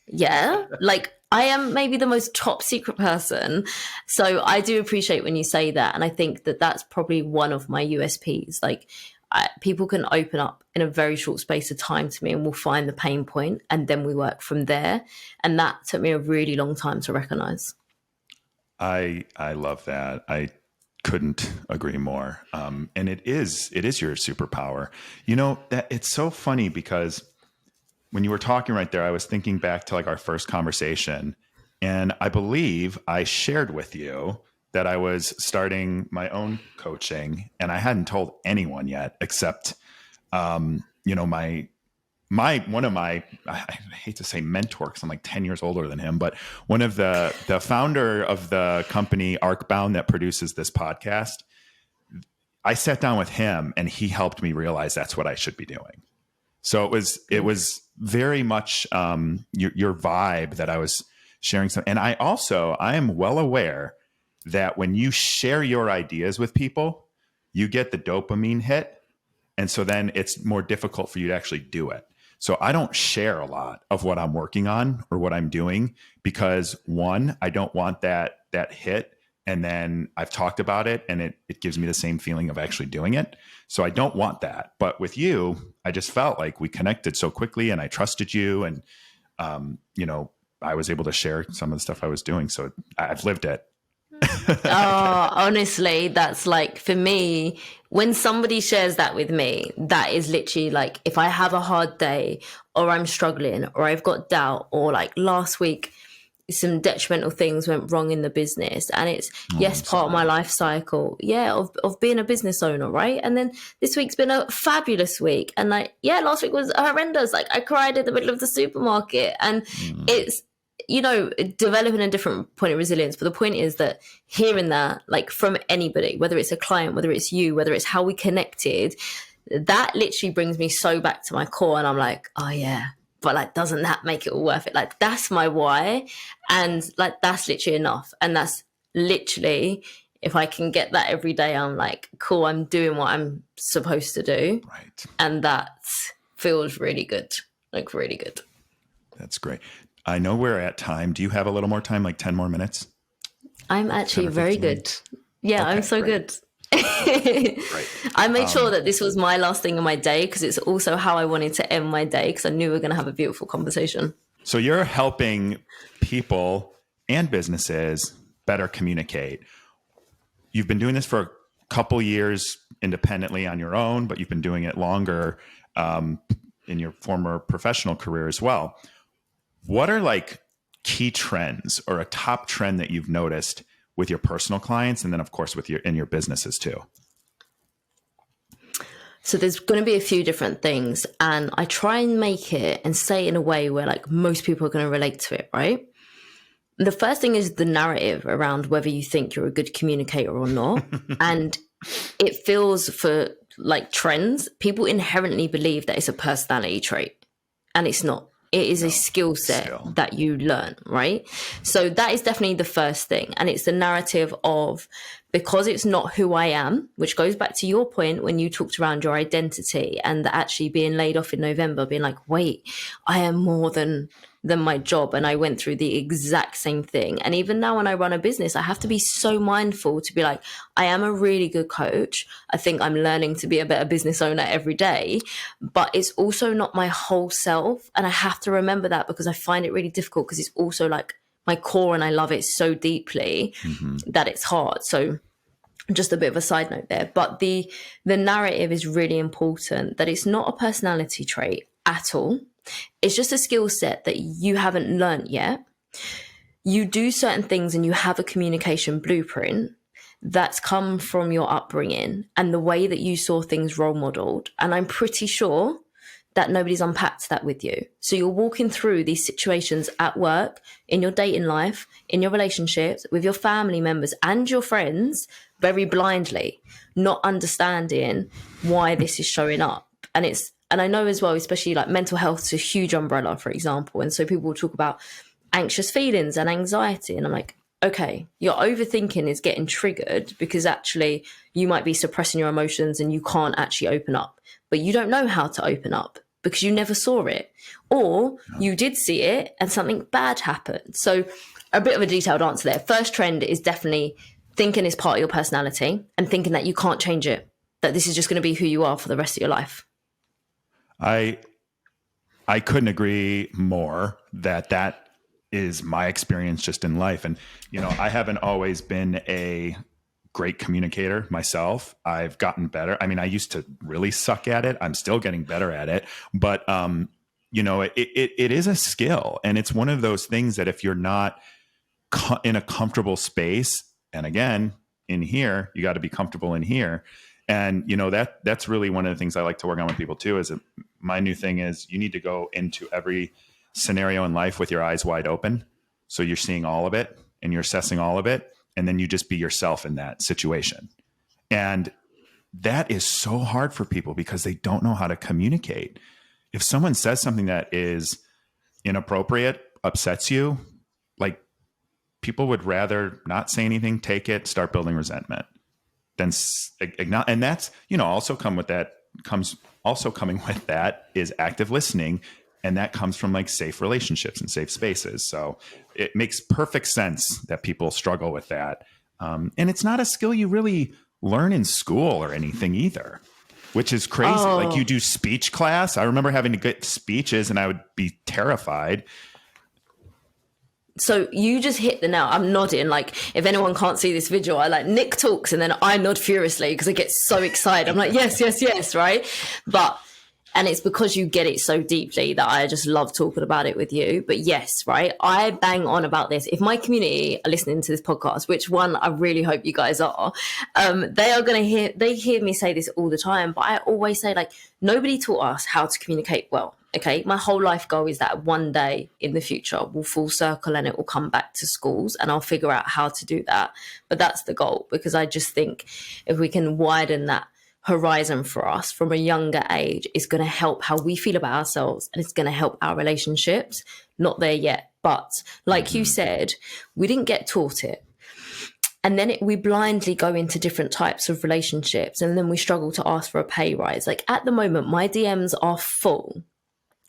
Yeah. Like, I am maybe the most top secret person. So I do appreciate when you say that. And I think that that's probably one of my USPs. Like, people can open up in a very short space of time to me and we'll find the pain point and then we work from there. And that took me a really long time to recognize. I love that. I couldn't agree more. And it is your superpower. You know, that it's so funny because when you were talking right there, I was thinking back to like our first conversation, and I believe I shared with you that I was starting my own coaching, and I hadn't told anyone yet except, you know, one of my, I hate to say mentor because I'm like 10 years older than him, but one of the founder of the company Arcbound that produces this podcast, I sat down with him and he helped me realize that's what I should be doing. So it was very much your vibe that I was sharing some. And I am well aware that when you share your ideas with people, you get the dopamine hit. And so then it's more difficult for you to actually do it. So I don't share a lot of what I'm working on or what I'm doing because, one, I don't want that hit. And then I've talked about it and it gives me the same feeling of actually doing it. So I don't want that. But with you, I just felt like we connected so quickly and I trusted you. And, you know, I was able to share some of the stuff I was doing. So I've lived it. Oh, honestly, that's like, for me, when somebody shares that with me, that is literally like, if I have a hard day or I'm struggling or I've got doubt, or like last week, some detrimental things went wrong in the business, and it's part of my life cycle, of being a business owner, right? And then this week's been a fabulous week, and like, last week was horrendous. Like, I cried in the middle of the supermarket, and it's, you know, developing a different point of resilience. But the point is that hearing that, like, from anybody, whether it's a client, whether it's you, whether it's how we connected, that literally brings me so back to my core, and I'm like, oh yeah. But like, doesn't that make it all worth it? Like, that's my why. And like, that's literally enough. And that's literally, if I can get that every day, I'm like, cool, I'm doing what I'm supposed to do. Right. And that feels really good. Like, really good. That's great. I know we're at time. Do you have a little more time, like 10 more minutes? I'm actually very good. Yeah, okay, I'm so great. Good. I made sure that this was my last thing of my day because it's also how I wanted to end my day, because I knew we were going to have a beautiful conversation. So you're helping people and businesses better communicate. You've been doing this for a couple years independently on your own, but you've been doing it longer in your former professional career as well. What are like key trends or a top trend that you've noticed with your personal clients, and then of course in your businesses too? So there's going to be a few different things, and I try and make it and say it in a way where like most people are going to relate to it, right? The first thing is the narrative around whether you think you're a good communicator or not. And it feels, for like trends, people inherently believe that it's a personality trait, and it's not. It is a skill set that you learn, right? So that is definitely the first thing. And it's the narrative of, because it's not who I am, which goes back to your point when you talked around your identity and actually being laid off in November, being like, wait, I am more than my job. And I went through the exact same thing. And even now when I run a business, I have to be so mindful to be like, I am a really good coach. I think I'm learning to be a better business owner every day, but it's also not my whole self. And I have to remember that, because I find it really difficult, because it's also like my core and I love it so deeply that it's hard. So just a bit of a side note there, but the narrative is really important, that it's not a personality trait at all. It's just a skill set that you haven't learned yet. You do certain things and you have a communication blueprint that's come from your upbringing and the way that you saw things role modeled. And I'm pretty sure that nobody's unpacked that with you. So you're walking through these situations at work, in your dating life, in your relationships, with your family members and your friends, very blindly, not understanding why this is showing up. And I know as well, especially like mental health is a huge umbrella, for example. And so people will talk about anxious feelings and anxiety. And I'm like, okay, your overthinking is getting triggered because actually you might be suppressing your emotions and you can't actually open up, but you don't know how to open up because you never saw it, or you did see it and something bad happened. So a bit of a detailed answer there. First trend is definitely thinking is part of your personality and thinking that you can't change it, that this is just going to be who you are for the rest of your life. I couldn't agree more that is my experience just in life. And, you know, I haven't always been a great communicator myself. I've gotten better. I mean, I used to really suck at it. I'm still getting better at it, but, you know, it is a skill, and it's one of those things that if you're not in a comfortable space, and again, in here, you got to be comfortable in here. And, you know, that's really one of the things I like to work on with people too, is that my new thing is you need to go into every scenario in life with your eyes wide open. So you're seeing all of it and you're assessing all of it. And then you just be yourself in that situation. And that is so hard for people because they don't know how to communicate. If someone says something that is inappropriate, upsets you, like, people would rather not say anything, take it, start building resentment. Then and that's, you know, coming with that is active listening, and that comes from like safe relationships and safe spaces. So it makes perfect sense that people struggle with that, and it's not a skill you really learn in school or anything either, which is crazy. Like, you do speech class. I remember having to get speeches and I would be terrified. So you just hit the nail. I'm nodding. Like, if anyone can't see this visual, I like Nick talks and then I nod furiously because I get so excited. I'm like, yes, yes, yes, right? And it's because you get it so deeply that I just love talking about it with you. But yes, right, I bang on about this. If my community are listening to this podcast, which one I really hope you guys are, they are going to hear me say this all the time. But I always say, like, nobody taught us how to communicate well. Okay, my whole life goal is that one day in the future we'll full circle and it will come back to schools and I'll figure out how to do that. But that's the goal, because I just think if we can widen that horizon for us from a younger age, it's going to help how we feel about ourselves and it's going to help our relationships. Not there yet, but like you said, we didn't get taught it. And then we blindly go into different types of relationships, and then we struggle to ask for a pay rise. Like, at the moment, my DMs are full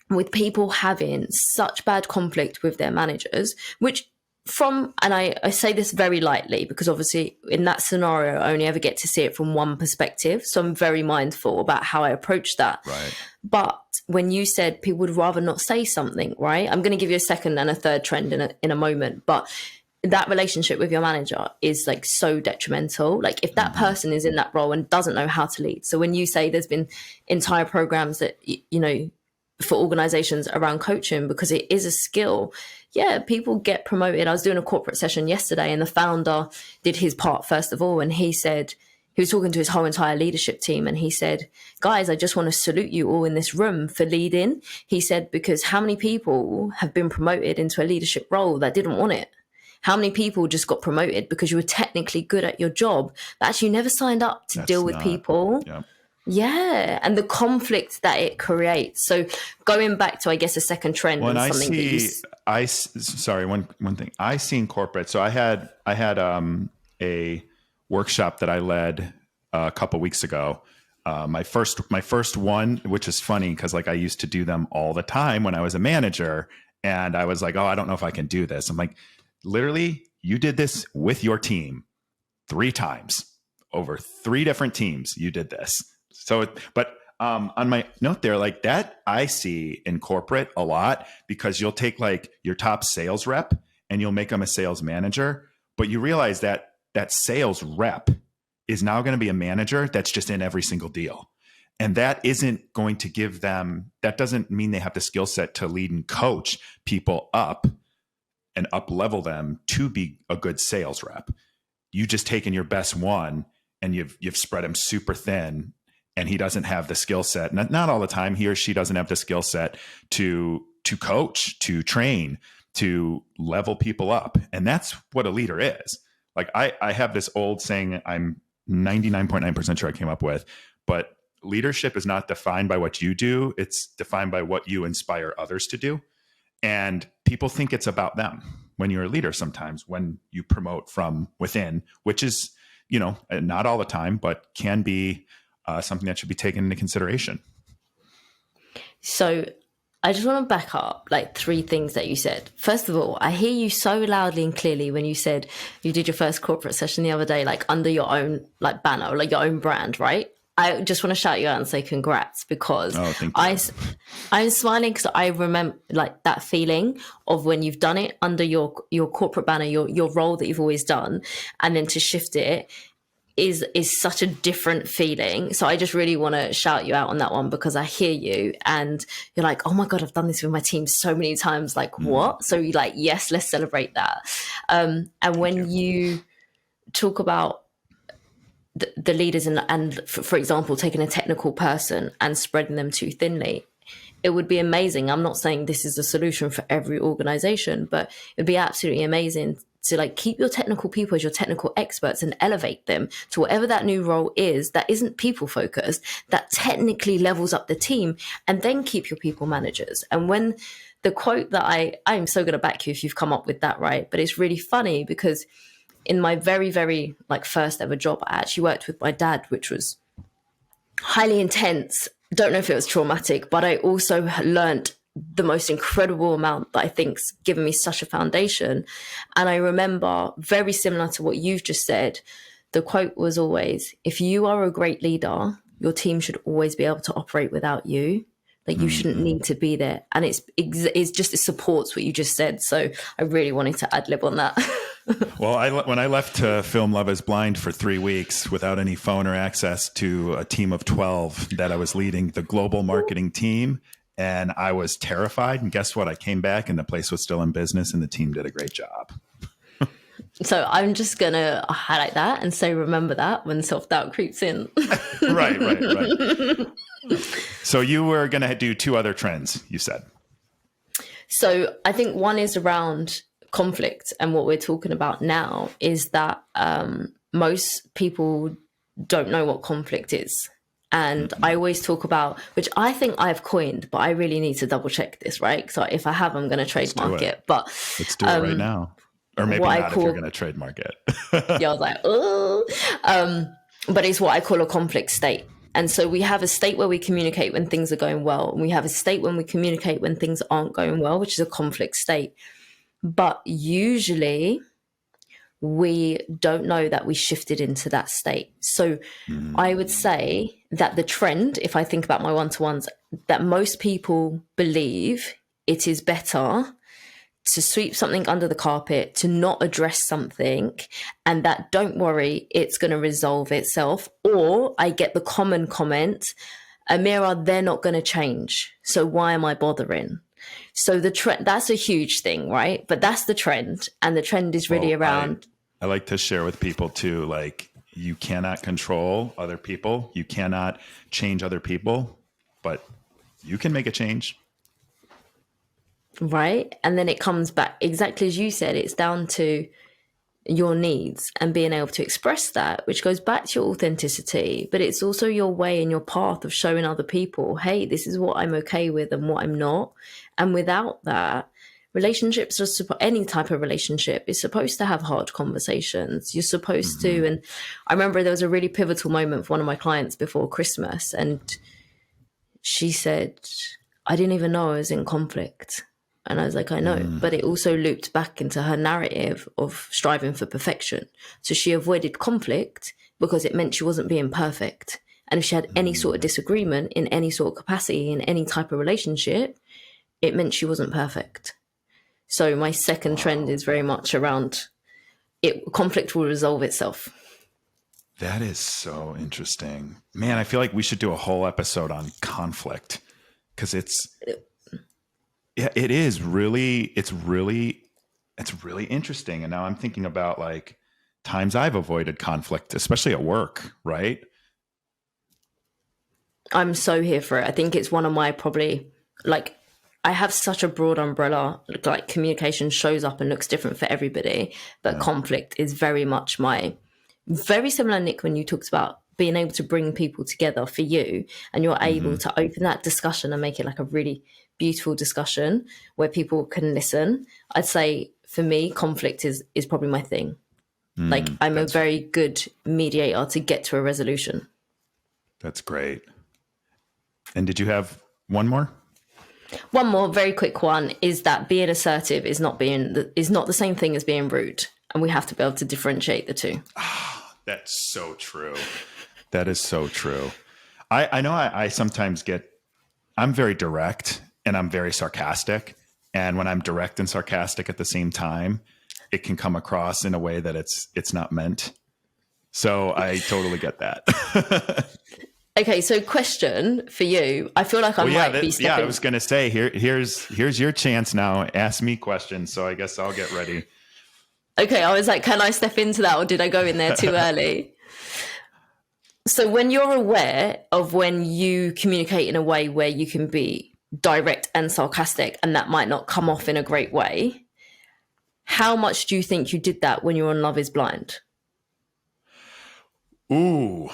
with people having such bad conflict with their managers, and I say this very lightly because obviously in that scenario, I only ever get to see it from one perspective. So I'm very mindful about how I approach that. Right. But when you said people would rather not say something, right? I'm going to give you a second and a third trend in a moment, but that relationship with your manager is like so detrimental. Like, if that person is in that role and doesn't know how to lead. So when you say there's been entire programs that, you know, for organizations around coaching, because it is a skill. Yeah, people get promoted. I was doing a corporate session yesterday and the founder did his part first of all. And he said, he was talking to his whole entire leadership team and he said, guys, I just want to salute you all in this room for leading. He said, because how many people have been promoted into a leadership role that didn't want it? How many people just got promoted because you were technically good at your job, but actually never signed up to deal with people? Yep. Yeah, and the conflict that it creates. So going back to, I guess, a second trend. Well, and one thing I see in corporate. So I had a workshop that I led a couple weeks ago. My first one, which is funny because like I used to do them all the time when I was a manager, and I was like, oh, I don't know if I can do this. I'm like, literally, you did this with your team 3 times over 3 different teams. You did this. So, but on my note there, like that I see in corporate a lot, because you'll take like your top sales rep and you'll make them a sales manager, but you realize that that sales rep is now going to be a manager that's just in every single deal. And that isn't going to give them, that doesn't mean they have the skill set to lead and coach people up and up level them to be a good sales rep. You just taken your best one and you've spread him super thin, and he doesn't have the skill set. Not all the time, he or she doesn't have the skill set to coach, to train, to level people up. And that's what a leader is. Like I have this old saying I'm 99.9% sure I came up with, but leadership is not defined by what you do. It's defined by what you inspire others to do. And people think it's about them when you're a leader sometimes, when you promote from within, which is, not all the time, but can be something that should be taken into consideration. So I just want to back up like 3 things that you said. First of all, I hear you so loudly and clearly when you said you did your first corporate session the other day, like under your own like banner, or like your own brand, right? I just want to shout you out and say congrats, because I'm smiling because I remember like that feeling of when you've done it under your corporate banner, your role that you've always done, and then to shift it is such a different feeling. So I just really want to shout you out on that one, because I hear you and you're like, oh my God, I've done this with my team so many times. Like what? So you're like, yes, let's celebrate that. And when you talk about the leaders and for example, taking a technical person and spreading them too thinly, it would be amazing. I'm not saying this is the solution for every organization, but it'd be absolutely amazing to like keep your technical people as your technical experts and elevate them to whatever that new role is that isn't people focused, that technically levels up the team, and then keep your people managers. And when the quote that I'm so going to back you if you've come up with that, right? But it's really funny because in my very, very like first ever job, I actually worked with my dad, which was highly intense. Don't know if it was traumatic, but I also learned the most incredible amount that I think's given me such a foundation. And I remember, very similar to what you've just said, the quote was always, if you are a great leader, your team should always be able to operate without you. Like you shouldn't need to be there. And it supports what you just said. So I really wanted to ad lib on that. Well, when I left to film Love is Blind for 3 weeks without any phone or access to a team of 12 that I was leading the global marketing team, and I was terrified. And guess what? I came back and the place was still in business and the team did a great job. So I'm just going to highlight that and say, remember that when self-doubt creeps in. Right. So you were going to do 2 other trends, you said. So I think one is around conflict. And what we're talking about now is that most people don't know what conflict is. And I always talk about, which I think I've coined, but I really need to double check this, right? So if I have, I'm going to trademark it. But let's do it right now. Or maybe not if you're going to trademark it. Yeah, I was like, oh. But it's what I call a conflict state. And so we have a state where we communicate when things are going well. And we have a state when we communicate when things aren't going well, which is a conflict state. But usually we don't know that we shifted into that state. So I would say that the trend, if I think about my one-to-ones, that most people believe it is better to sweep something under the carpet, to not address something, and that don't worry, it's going to resolve itself. Or I get the common comment, Amira, they're not going to change, so why am I bothering? So the trend, that's a huge thing, right? But that's the trend. And the trend is really around. I like to share with people too, like you cannot control other people. You cannot change other people, but you can make a change. Right. And then it comes back exactly as you said, it's down to your needs and being able to express that, which goes back to your authenticity, but it's also your way and your path of showing other people, hey, this is what I'm okay with and what I'm not. And without that, relationships are any type of relationship is supposed to have hard conversations. You're supposed to. And I remember there was a really pivotal moment for one of my clients before Christmas. And she said, I didn't even know I was in conflict. And I was like, I know, but it also looped back into her narrative of striving for perfection. So she avoided conflict because it meant she wasn't being perfect. And if she had any sort of disagreement in any sort of capacity in any type of relationship, it meant she wasn't perfect. So my second trend is very much around conflict will resolve itself. That is so interesting. Man, I feel like we should do a whole episode on conflict because it's really interesting. And now I'm thinking about like times I've avoided conflict, especially at work, right? I'm so here for it. I think it's one of my probably like I have such a broad umbrella, like communication shows up and looks different for everybody, but conflict is very much very similar, Nick, when you talked about being able to bring people together for you, and you're able to open that discussion and make it like a really beautiful discussion where people can listen. I'd say for me, conflict is probably my thing. Like I'm a very good mediator to get to a resolution. That's great. And did you have one more? One more very quick one is that being assertive is not the same thing as being rude, and we have to be able to differentiate the two. That's so true. That is so true. I know I sometimes I'm very direct and I'm very sarcastic. And when I'm direct and sarcastic at the same time, it can come across in a way that it's not meant. So I totally get that. Okay, so question for you. I feel like I might be stepping. Yeah, I was going to say, here's your chance now. Ask me questions. So I guess I'll get ready. Okay, I was like, can I step into that, or did I go in there too early? So when you're aware of when you communicate in a way where you can be direct and sarcastic, and that might not come off in a great way, how much do you think you did that when you were on Love is Blind? Ooh,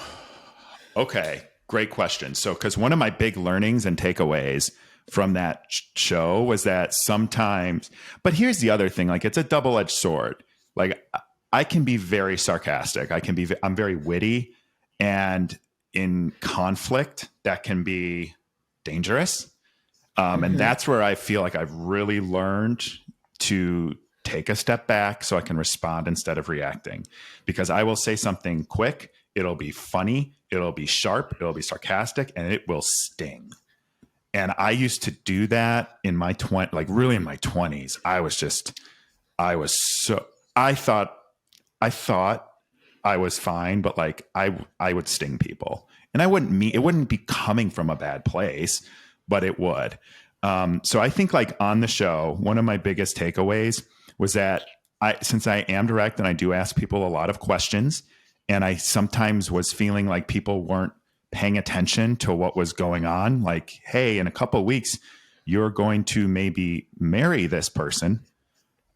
okay. Great question. So, because one of my big learnings and takeaways from that show was that sometimes, but here's the other thing, like it's a double-edged sword. Like I can be very sarcastic. I'm very witty, and in conflict that can be dangerous. And that's where I feel like I've really learned to take a step back so I can respond instead of reacting, because I will say something quick. It'll be funny. It'll be sharp. It'll be sarcastic, and it will sting. And I used to do that in my really in my 20s. I thought I was fine, but like I would sting people, and it wouldn't be coming from a bad place, but it would. So I think like on the show, one of my biggest takeaways was that since I am direct and I do ask people a lot of questions, and I sometimes was feeling like people weren't paying attention to what was going on. Like, hey, in a couple of weeks, you're going to maybe marry this person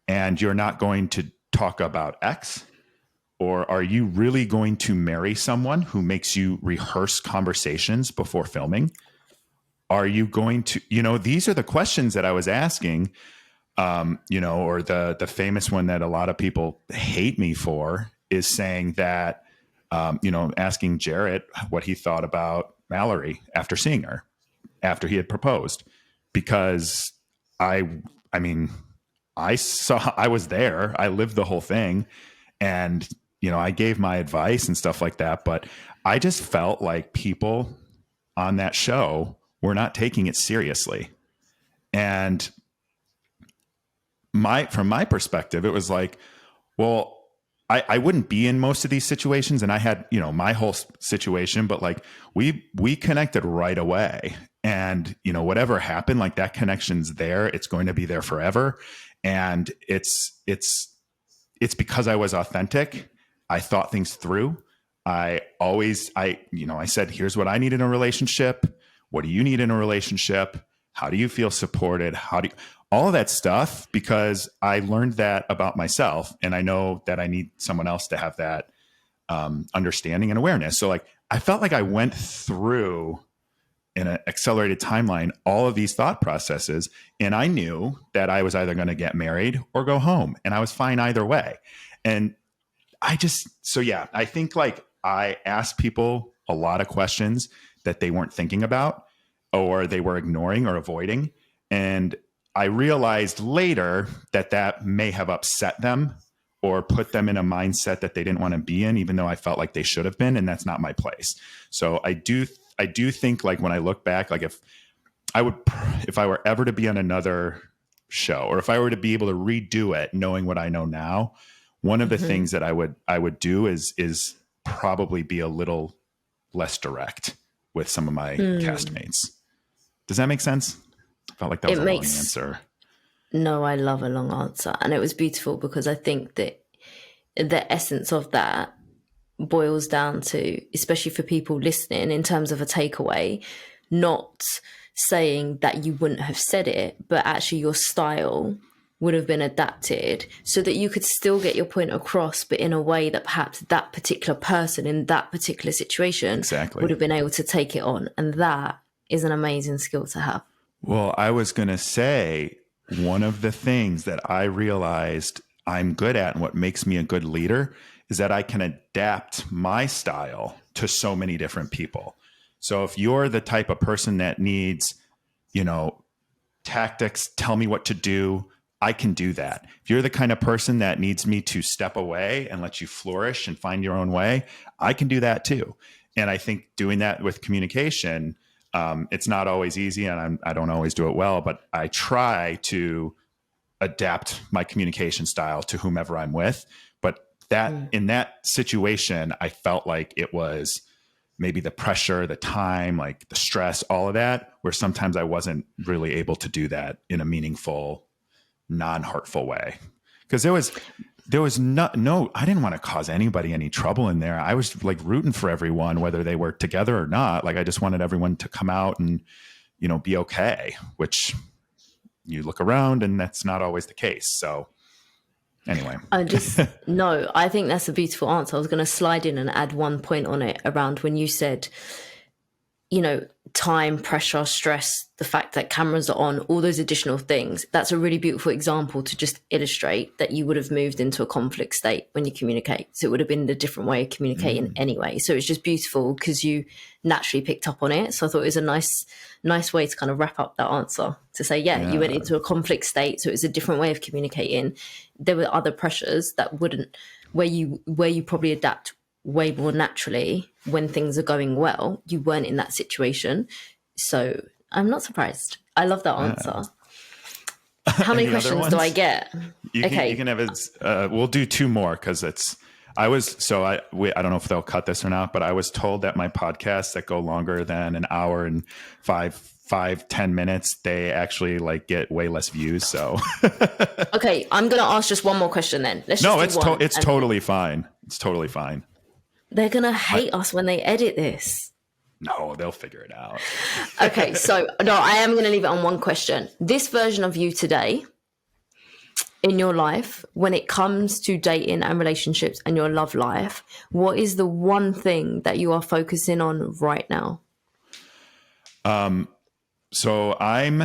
and you're not going to talk about X. Or are you really going to marry someone who makes you rehearse conversations before filming? Are you going to, these are the questions that I was asking, or the famous one that a lot of people hate me for is saying that, asking Jarrett what he thought about Mallory after seeing her, after he had proposed, because I was there, I lived the whole thing, and, I gave my advice and stuff like that, but I just felt like people on that show were not taking it seriously. And from my perspective, it was like, well, I wouldn't be in most of these situations, and I had, my whole situation, but like we connected right away, and, whatever happened, like that connection's there. It's going to be there forever. And it's because I was authentic. I thought things through. I said, here's what I need in a relationship. What do you need in a relationship? How do you feel supported? All of that stuff, because I learned that about myself, and I know that I need someone else to have that understanding and awareness. So like, I felt like I went through in an accelerated timeline all of these thought processes, and I knew that I was either going to get married or go home, and I was fine either way. And I think like I asked people a lot of questions that they weren't thinking about, or they were ignoring or avoiding. And I realized later that may have upset them or put them in a mindset that they didn't want to be in, even though I felt like they should have been. And that's not my place. So I do think like when I look back, like if I were ever to be on another show, or if I were to be able to redo it, knowing what I know now, one of the things that I would do is probably be a little less direct with some of my castmates. Does that make sense? I felt like that was a long answer. No, I love a long answer. And it was beautiful, because I think that the essence of that boils down to, especially for people listening, in terms of a takeaway, not saying that you wouldn't have said it, but actually your style would have been adapted so that you could still get your point across, but in a way that perhaps that particular person in that particular situation would have been able to take it on. And that is an amazing skill to have. Well, I was going to say, one of the things that I realized I'm good at and what makes me a good leader is that I can adapt my style to so many different people. So if you're the type of person that needs, tactics, tell me what to do, I can do that. If you're the kind of person that needs me to step away and let you flourish and find your own way, I can do that too. And I think doing that with communication, it's not always easy, and I don't always do it well, but I try to adapt my communication style to whomever I'm with. But in that situation, I felt like it was maybe the pressure, the time, like the stress, all of that, where sometimes I wasn't really able to do that in a meaningful, non-hurtful way. Because there was no, I didn't want to cause anybody any trouble in there. I was like rooting for everyone, whether they were together or not. Like I just wanted everyone to come out and, be okay, which you look around and that's not always the case. So anyway. I think that's a beautiful answer. I was going to slide in and add one point on it around when you said, time, pressure, stress, the fact that cameras are on, all those additional things. That's a really beautiful example to just illustrate that you would have moved into a conflict state when you communicate. So it would have been a different way of communicating anyway. So it's just beautiful because you naturally picked up on it. So I thought it was a nice way to kind of wrap up that answer to say, you went into a conflict state. So it was a different way of communicating. There were other pressures that where you probably adapt way more naturally when things are going well. You weren't in that situation. So I'm not surprised. I love that answer. How many questions do I get? You can have we'll do two more because I don't know if they'll cut this or not, but I was told that my podcasts that go longer than an hour and 10 minutes, they actually get way less views. So okay, I'm going to ask just one more question then. It's totally fine. It's totally fine. They're going to hate us when they edit this. No, they'll figure it out. Okay, so no, I am going to leave it on one question. This version of you today in your life, when it comes to dating and relationships and your love life, what is the one thing that you are focusing on right now? So I'm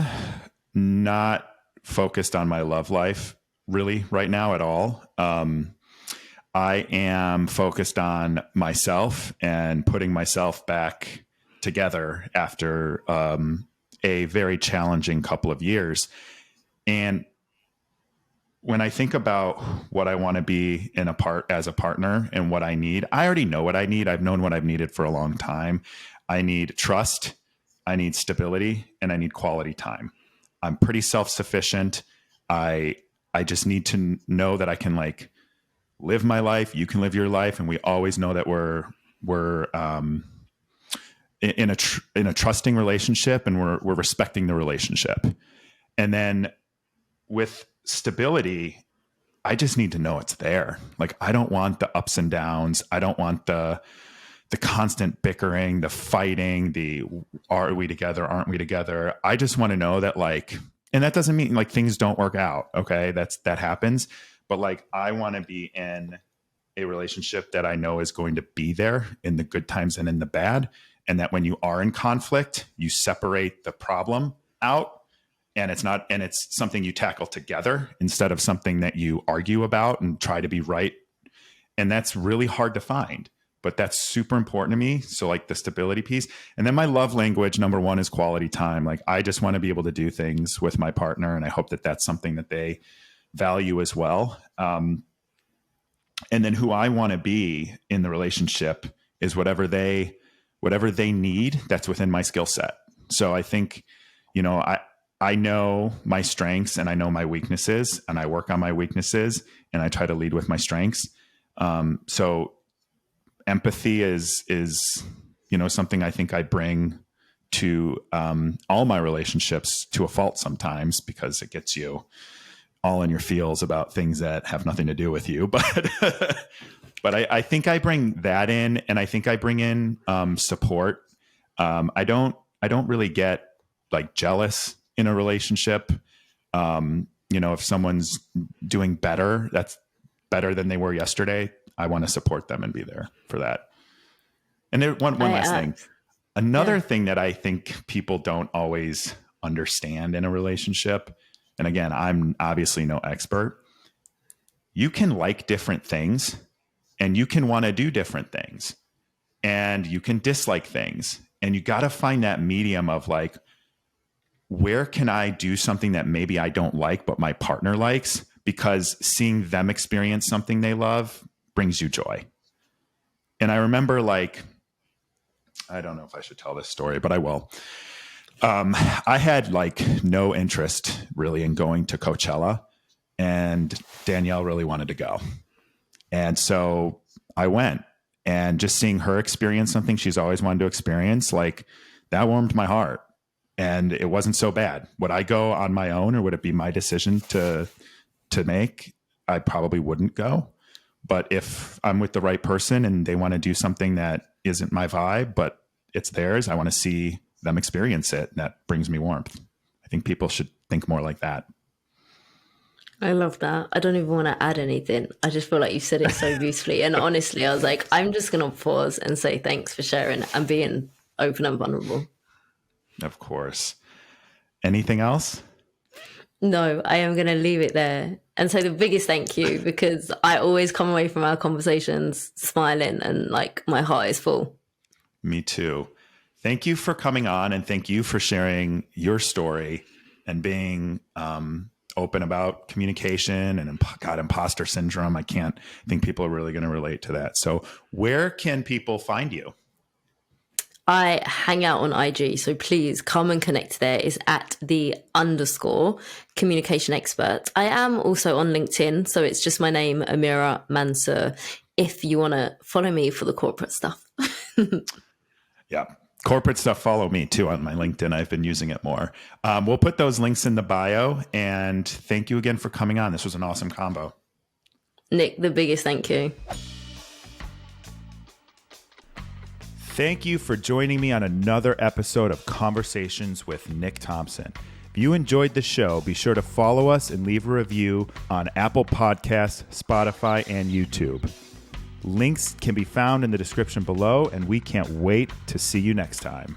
not focused on my love life really right now at all. I am focused on myself and putting myself back together after a very challenging couple of years. And when I think about what I want to be as a partner and what I need, I already know what I need. I've known what I've needed for a long time. I need trust, I need stability, and I need quality time. I'm pretty self-sufficient. I just need to know that I can live my life. You can live your life. And we always know that we're in a trusting relationship, and we're respecting the relationship. And then with stability, I just need to know it's there. I don't want the ups and downs. I don't want the constant bickering, the fighting, are we together? Aren't we together? I just want to know that and that doesn't mean things don't work out. Okay. That happens. But I want to be in a relationship that I know is going to be there in the good times and in the bad. And that when you are in conflict, you separate the problem out, and it's something you tackle together instead of something that you argue about and try to be right. And that's really hard to find, but that's super important to me. So the stability piece. And then my love language, number one, is quality time. I just want to be able to do things with my partner. And I hope that that's something that they value as well. And then who I want to be in the relationship is whatever they need that's within my skill set. So I think, I know my strengths and I know my weaknesses, and I work on my weaknesses and I try to lead with my strengths. So empathy is something I think I bring to all my relationships to a fault sometimes, because it gets you all in your feels about things that have nothing to do with you. But I think I bring that in, and I think I bring in support. I don't really get like jealous in a relationship. If someone's doing better, that's better than they were yesterday, I want to support them and be there for that. And there, one last thing. Another thing that I think people don't always understand in a relationship, and again, I'm obviously no expert, you can like different things and you can want to do different things and you can dislike things. And you got to find that medium of like, where can I do something that maybe I don't like, but my partner likes, because seeing them experience something they love brings you joy. And I remember, like, I don't know if I should tell this story, but I will. I had like no interest really in going to Coachella, and Danielle really wanted to go. And so I went, and just seeing her experience something she's always wanted to experience, like, that warmed my heart. And it wasn't so bad. Would I go on my own, or would it be my decision to make? I probably wouldn't go. But if I'm with the right person and they want to do something that isn't my vibe, but it's theirs, I want to see them experience it. And that brings me warmth. I think people should think more like that. I love that. I don't even want to add anything. I just feel like you said it so beautifully. And honestly, I was like, I'm just going to pause and say thanks for sharing and being open and vulnerable. Of course. Anything else? No, I am going to leave it there. And so the biggest thank you, because I always come away from our conversations smiling and like my heart is full. Me too. Thank you for coming on, and thank you for sharing your story and being open about communication and imposter syndrome. I think people are really going to relate to that. So where can people find you? I hang out on IG, so please come and connect there. It's at _communication expert. I am also on LinkedIn, so it's just my name, Amira Mansour, if you want to follow me for the corporate stuff. Yeah. Corporate stuff, follow me too on my LinkedIn. I've been using it more. We'll put those links in the bio, and thank you again for coming on. This was an awesome combo. Nick, the biggest thank you. Thank you for joining me on another episode of Conversations with Nick Thompson. If you enjoyed the show, be sure to follow us and leave a review on Apple Podcasts, Spotify, and YouTube. Links can be found in the description below, and we can't wait to see you next time.